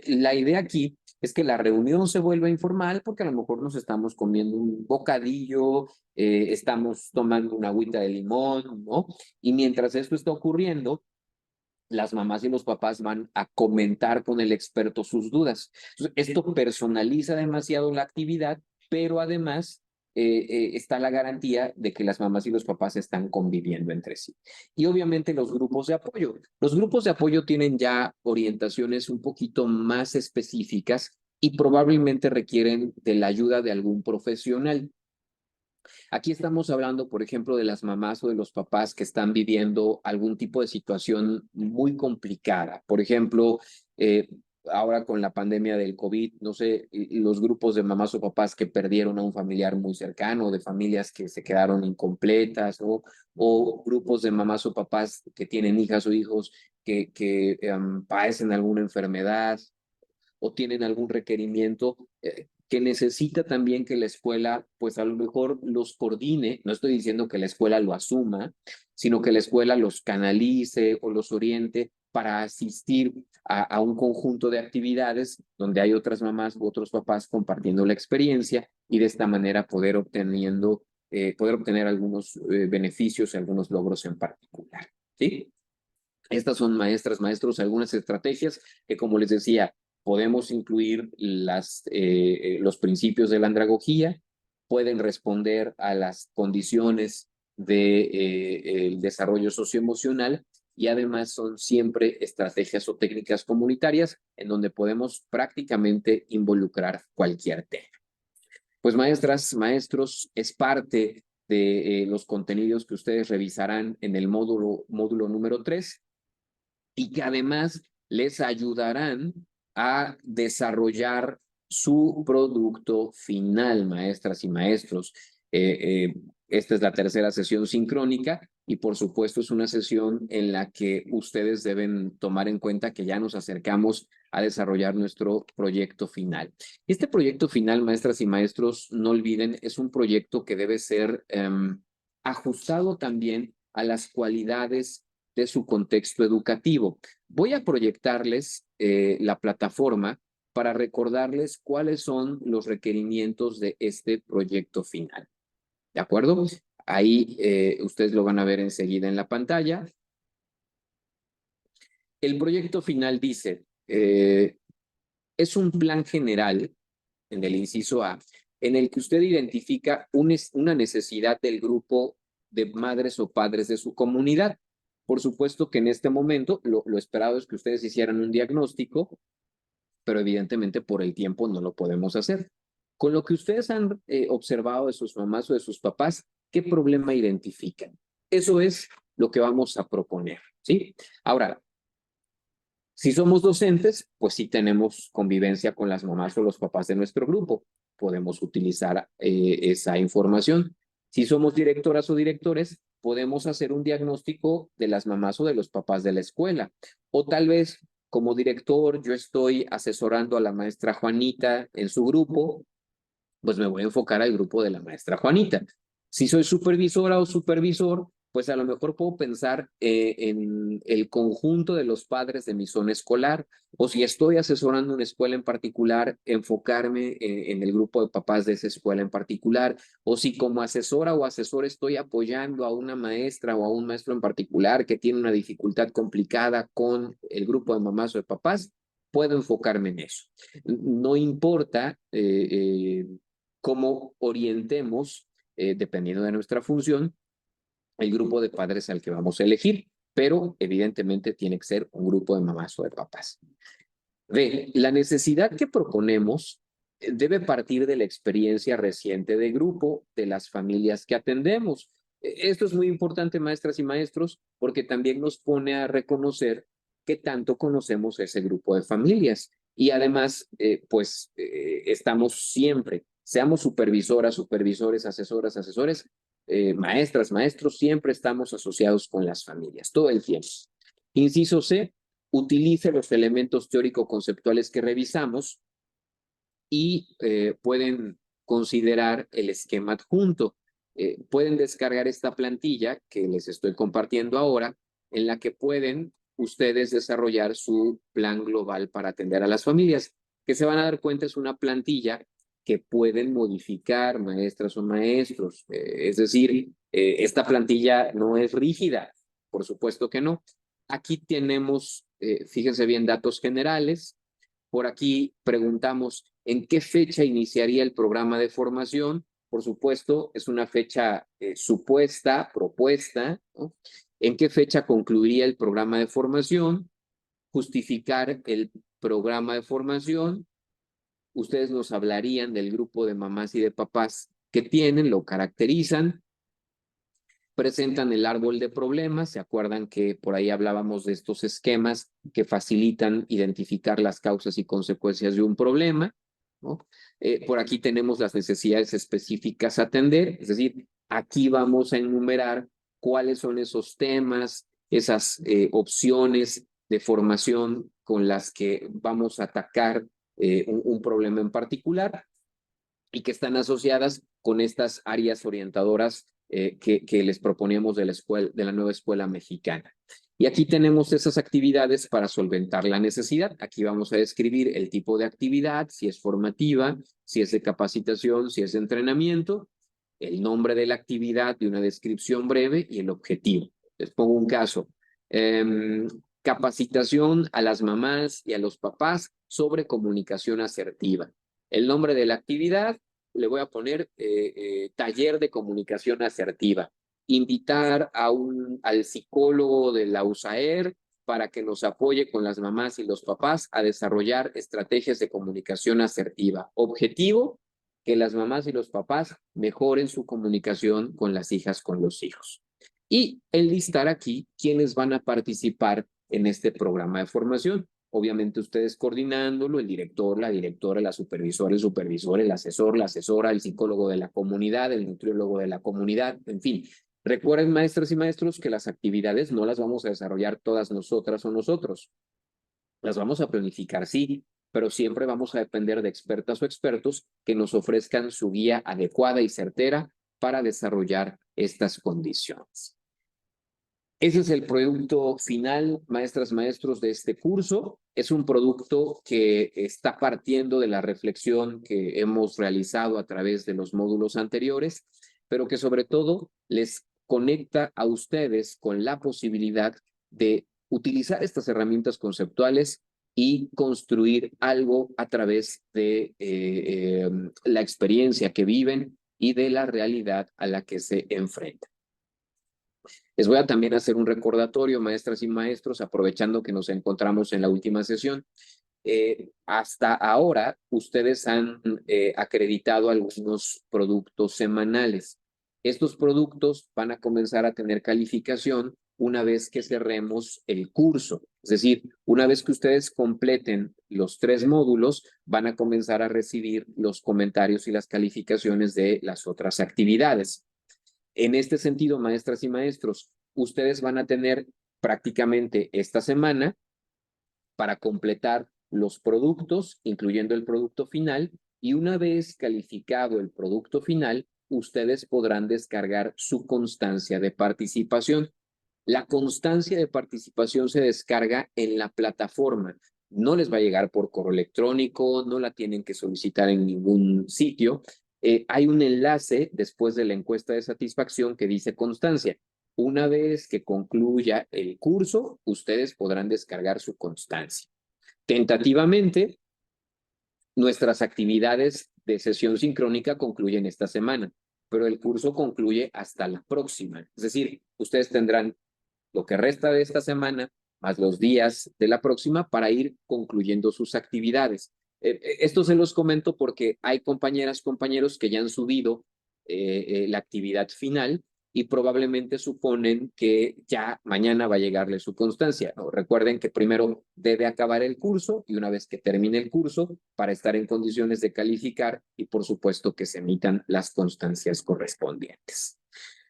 La idea aquí es que la reunión se vuelva informal porque a lo mejor nos estamos comiendo un bocadillo, estamos tomando una agüita de limón, ¿no? Y mientras esto está ocurriendo, las mamás y los papás van a comentar con el experto sus dudas. Entonces, esto personaliza demasiado la actividad, pero además está la garantía de que las mamás y los papás están conviviendo entre sí. Y obviamente los grupos de apoyo. Los grupos de apoyo tienen ya orientaciones un poquito más específicas y probablemente requieren de la ayuda de algún profesional. Aquí estamos hablando, por ejemplo, de las mamás o de los papás que están viviendo algún tipo de situación muy complicada. Por ejemplo, ahora con la pandemia del COVID, no sé, los grupos de mamás o papás que perdieron a un familiar muy cercano, de familias que se quedaron incompletas, ¿no? O grupos de mamás o papás que tienen hijas o hijos que padecen alguna enfermedad o tienen algún requerimiento que necesita también que la escuela, pues a lo mejor los coordine. No estoy diciendo que la escuela lo asuma, sino que la escuela los canalice o los oriente para asistir a un conjunto de actividades donde hay otras mamás u otros papás compartiendo la experiencia y de esta manera poder obtener algunos beneficios y algunos logros en particular, ¿sí? Estas son, maestras, maestros, algunas estrategias que, como les decía, podemos incluir los principios de la andragogía, pueden responder a las condiciones del desarrollo socioemocional y además son siempre estrategias o técnicas comunitarias en donde podemos prácticamente involucrar cualquier tema. Pues maestras, maestros, es parte de los contenidos que ustedes revisarán en el módulo número 3 y que además les ayudarán a desarrollar su producto final, maestras y maestros. Esta es la tercera sesión sincrónica y por supuesto es una sesión en la que ustedes deben tomar en cuenta que ya nos acercamos a desarrollar nuestro proyecto final. Este proyecto final, maestras y maestros, no olviden, es un proyecto que debe ser ajustado también a las cualidades de su contexto educativo. Voy a proyectarles la plataforma para recordarles cuáles son los requerimientos de este proyecto final. ¿De acuerdo? Ahí ustedes lo van a ver enseguida en la pantalla. El proyecto final dice, es un plan general, en el inciso A, en el que usted identifica una necesidad del grupo de madres o padres de su comunidad. Por supuesto que en este momento lo esperado es que ustedes hicieran un diagnóstico, pero evidentemente por el tiempo no lo podemos hacer. Con lo que ustedes han observado de sus mamás o de sus papás, ¿qué problema identifican? Eso es lo que vamos a proponer, ¿sí? Ahora, si somos docentes, pues sí tenemos convivencia con las mamás o los papás de nuestro grupo. Podemos utilizar esa información. Si somos directoras o directores, podemos hacer un diagnóstico de las mamás o de los papás de la escuela. O tal vez, como director, yo estoy asesorando a la maestra Juanita en su grupo, pues me voy a enfocar al grupo de la maestra Juanita. Si soy supervisora o supervisor, pues a lo mejor puedo pensar en el conjunto de los padres de mi zona escolar, o si estoy asesorando una escuela en particular, enfocarme en el grupo de papás de esa escuela en particular, o si como asesora o asesor estoy apoyando a una maestra o a un maestro en particular que tiene una dificultad complicada con el grupo de mamás o de papás, puedo enfocarme en eso. No importa cómo orientemos, dependiendo de nuestra función, el grupo de padres al que vamos a elegir, pero evidentemente tiene que ser un grupo de mamás o de papás. B, la necesidad que proponemos debe partir de la experiencia reciente de grupo de las familias que atendemos. Esto es muy importante, maestras y maestros, porque también nos pone a reconocer qué tanto conocemos ese grupo de familias. Y además, estamos siempre, seamos supervisoras, supervisores, asesoras, asesores, maestras, maestros, siempre estamos asociados con las familias, todo el tiempo. Inciso C, utilice los elementos teórico-conceptuales que revisamos y pueden considerar el esquema adjunto. Pueden descargar esta plantilla que les estoy compartiendo ahora, en la que pueden ustedes desarrollar su plan global para atender a las familias. que se van a dar cuenta es una plantilla que pueden modificar maestras o maestros. Es decir, esta plantilla no es rígida, por supuesto que no. Aquí tenemos, fíjense bien, datos generales. Por aquí preguntamos en qué fecha iniciaría el programa de formación. Por supuesto, es una fecha supuesta, propuesta, ¿no? ¿En qué fecha concluiría el programa de formación? Justificar el programa de formación. Ustedes nos hablarían del grupo de mamás y de papás que tienen, lo caracterizan, presentan el árbol de problemas. ¿Se acuerdan que por ahí hablábamos de estos esquemas que facilitan identificar las causas y consecuencias de un problema, ¿no? Por aquí tenemos las necesidades específicas a atender, es decir, aquí vamos a enumerar cuáles son esos temas, esas opciones de formación con las que vamos a atacar un problema en particular y que están asociadas con estas áreas orientadoras que les proponíamos de la nueva escuela mexicana. Y aquí tenemos esas actividades para solventar la necesidad. Aquí vamos a describir el tipo de actividad, si es formativa, si es de capacitación, si es de entrenamiento, el nombre de la actividad de una descripción breve y el objetivo. Les pongo un caso. Capacitación a las mamás y a los papás sobre comunicación asertiva. El nombre de la actividad le voy a poner taller de comunicación asertiva. Invitar al psicólogo de la USAER para que nos apoye con las mamás y los papás a desarrollar estrategias de comunicación asertiva. Objetivo, que las mamás y los papás mejoren su comunicación con las hijas, con los hijos. Y enlistar aquí quiénes van a participar en este programa de formación. Obviamente ustedes coordinándolo, el director, la directora, la supervisora, el supervisor, el asesor, la asesora, el psicólogo de la comunidad, el nutriólogo de la comunidad, en fin. Recuerden, maestras y maestros, que las actividades no las vamos a desarrollar todas nosotras o nosotros. Las vamos a planificar, sí, pero siempre vamos a depender de expertas o expertos que nos ofrezcan su guía adecuada y certera para desarrollar estas condiciones. Ese es el producto final, maestras, maestros, de este curso. Es un producto que está partiendo de la reflexión que hemos realizado a través de los módulos anteriores, pero que sobre todo les conecta a ustedes con la posibilidad de utilizar estas herramientas conceptuales y construir algo a través de la experiencia que viven y de la realidad a la que se enfrentan. Les voy a también hacer un recordatorio, maestras y maestros, aprovechando que nos encontramos en la última sesión. Hasta ahora, ustedes han acreditado algunos productos semanales. Estos productos van a comenzar a tener calificación una vez que cerremos el curso. Es decir, una vez que ustedes completen los 3 módulos, van a comenzar a recibir los comentarios y las calificaciones de las otras actividades. En este sentido, maestras y maestros, ustedes van a tener prácticamente esta semana para completar los productos, incluyendo el producto final, y una vez calificado el producto final, ustedes podrán descargar su constancia de participación. La constancia de participación se descarga en la plataforma. No les va a llegar por correo electrónico, no la tienen que solicitar en ningún sitio. Hay un enlace después de la encuesta de satisfacción que dice constancia. Una vez que concluya el curso, ustedes podrán descargar su constancia. Tentativamente, nuestras actividades de sesión sincrónica concluyen esta semana, pero el curso concluye hasta la próxima. Es decir, ustedes tendrán lo que resta de esta semana más los días de la próxima para ir concluyendo sus actividades. Esto se los comento porque hay compañeras, compañeros que ya han subido la actividad final y probablemente suponen que ya mañana va a llegarle su constancia. No, recuerden que primero debe acabar el curso y una vez que termine el curso, para estar en condiciones de calificar y por supuesto que se emitan las constancias correspondientes.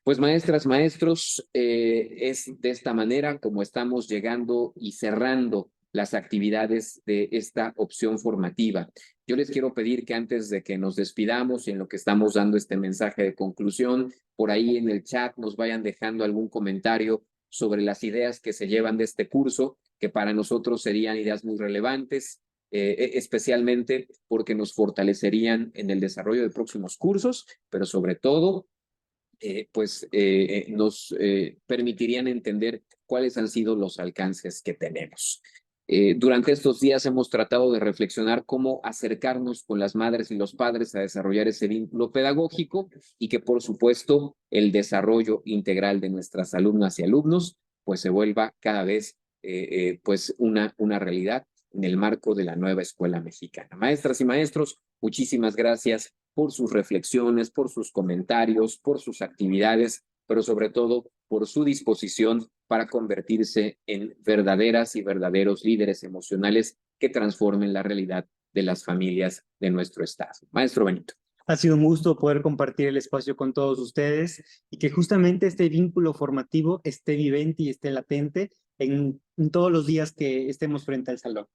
Pues maestras, maestros, es de esta manera como estamos llegando y cerrando las actividades de esta opción formativa. Yo les quiero pedir que antes de que nos despidamos y en lo que estamos dando este mensaje de conclusión, por ahí en el chat nos vayan dejando algún comentario sobre las ideas que se llevan de este curso, que para nosotros serían ideas muy relevantes. especialmente porque nos fortalecerían en el desarrollo de próximos cursos, pero sobre todo nos permitirían entender cuáles han sido los alcances que tenemos. Durante estos días hemos tratado de reflexionar cómo acercarnos con las madres y los padres a desarrollar ese vínculo pedagógico y que, por supuesto, el desarrollo integral de nuestras alumnas y alumnos pues se vuelva cada vez una realidad en el marco de la nueva escuela mexicana. Maestras y maestros, muchísimas gracias por sus reflexiones, por sus comentarios, por sus actividades, pero sobre todo por su disposición para convertirse en verdaderas y verdaderos líderes emocionales que transformen la realidad de las familias de nuestro estado. Maestro Benito. Ha sido un gusto poder compartir el espacio con todos ustedes y que justamente este vínculo formativo esté vivente y esté latente en todos los días que estemos frente al salón.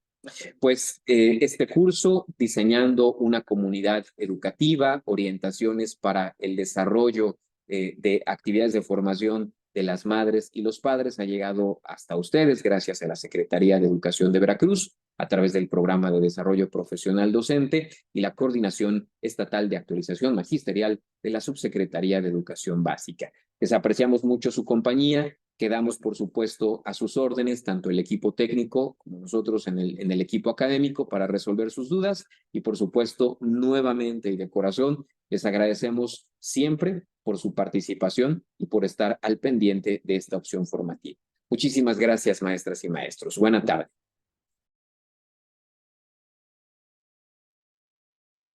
Pues este curso, Diseñando una Comunidad Educativa, orientaciones para el desarrollo de actividades de formación de las madres y los padres, ha llegado hasta ustedes gracias a la Secretaría de Educación de Veracruz, a través del Programa de Desarrollo Profesional Docente y la Coordinación Estatal de Actualización Magisterial de la Subsecretaría de Educación Básica. Les apreciamos mucho su compañía. Quedamos, por supuesto, a sus órdenes, tanto el equipo técnico como nosotros en el equipo académico, para resolver sus dudas. Y, por supuesto, nuevamente y de corazón, les agradecemos siempre por su participación y por estar al pendiente de esta opción formativa. Muchísimas gracias, maestras y maestros. Buena tarde.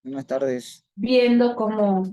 Buenas tardes. Viendo cómo